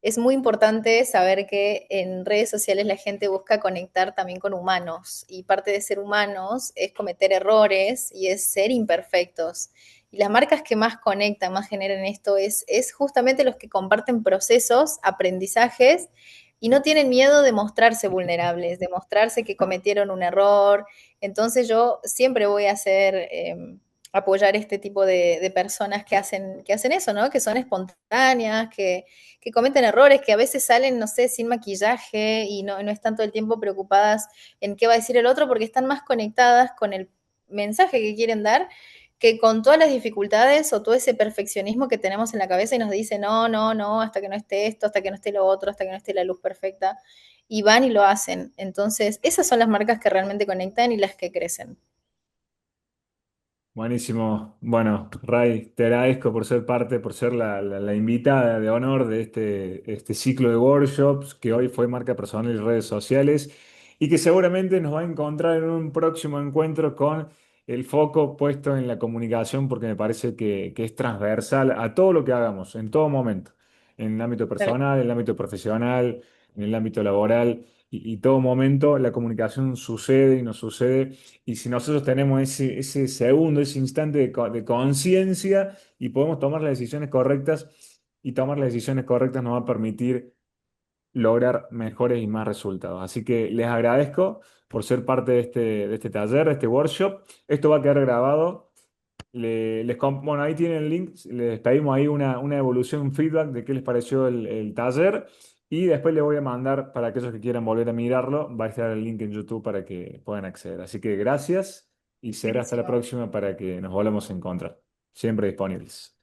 es muy importante saber que en redes sociales la gente busca conectar también con humanos y parte de ser humanos es cometer errores y es ser imperfectos. Y las marcas que más conectan, más generan esto es justamente los que comparten procesos, aprendizajes y no tienen miedo de mostrarse vulnerables, de mostrarse que cometieron un error. Entonces yo siempre voy a hacer... apoyar este tipo de personas que hacen eso, ¿no? Que son espontáneas, que cometen errores, que a veces salen, no sé, sin maquillaje y no están todo el tiempo preocupadas en qué va a decir el otro porque están más conectadas con el mensaje que quieren dar que con todas las dificultades o todo ese perfeccionismo que tenemos en la cabeza y nos dice, no, no, no, hasta que no esté esto, hasta que no esté lo otro, hasta que no esté la luz perfecta, y van y lo hacen. Entonces, esas son las marcas que realmente conectan y las que crecen. Buenísimo. Bueno, Ray, te agradezco por ser parte, por ser la invitada de honor de este ciclo de workshops que hoy fue marca personal y redes sociales y que seguramente nos va a encontrar en un próximo encuentro con el foco puesto en la comunicación porque me parece que es transversal a todo lo que hagamos, en todo momento, en el ámbito personal, en el ámbito profesional, en el ámbito laboral y todo momento la comunicación sucede y nos sucede. Y si nosotros tenemos ese segundo, ese instante de conciencia y podemos tomar las decisiones correctas, y tomar las decisiones correctas nos va a permitir lograr mejores y más resultados. Así que les agradezco por ser parte de este taller, de este workshop. Esto va a quedar grabado. Bueno, ahí tienen el link. Les pedimos ahí una evolución, un feedback de qué les pareció el taller. Y después les voy a mandar, para aquellos que quieran volver a mirarlo, va a estar el link en YouTube para que puedan acceder. Así que gracias y será hasta la Buenísimo. próxima para que nos volvamos a encontrar. Siempre disponibles.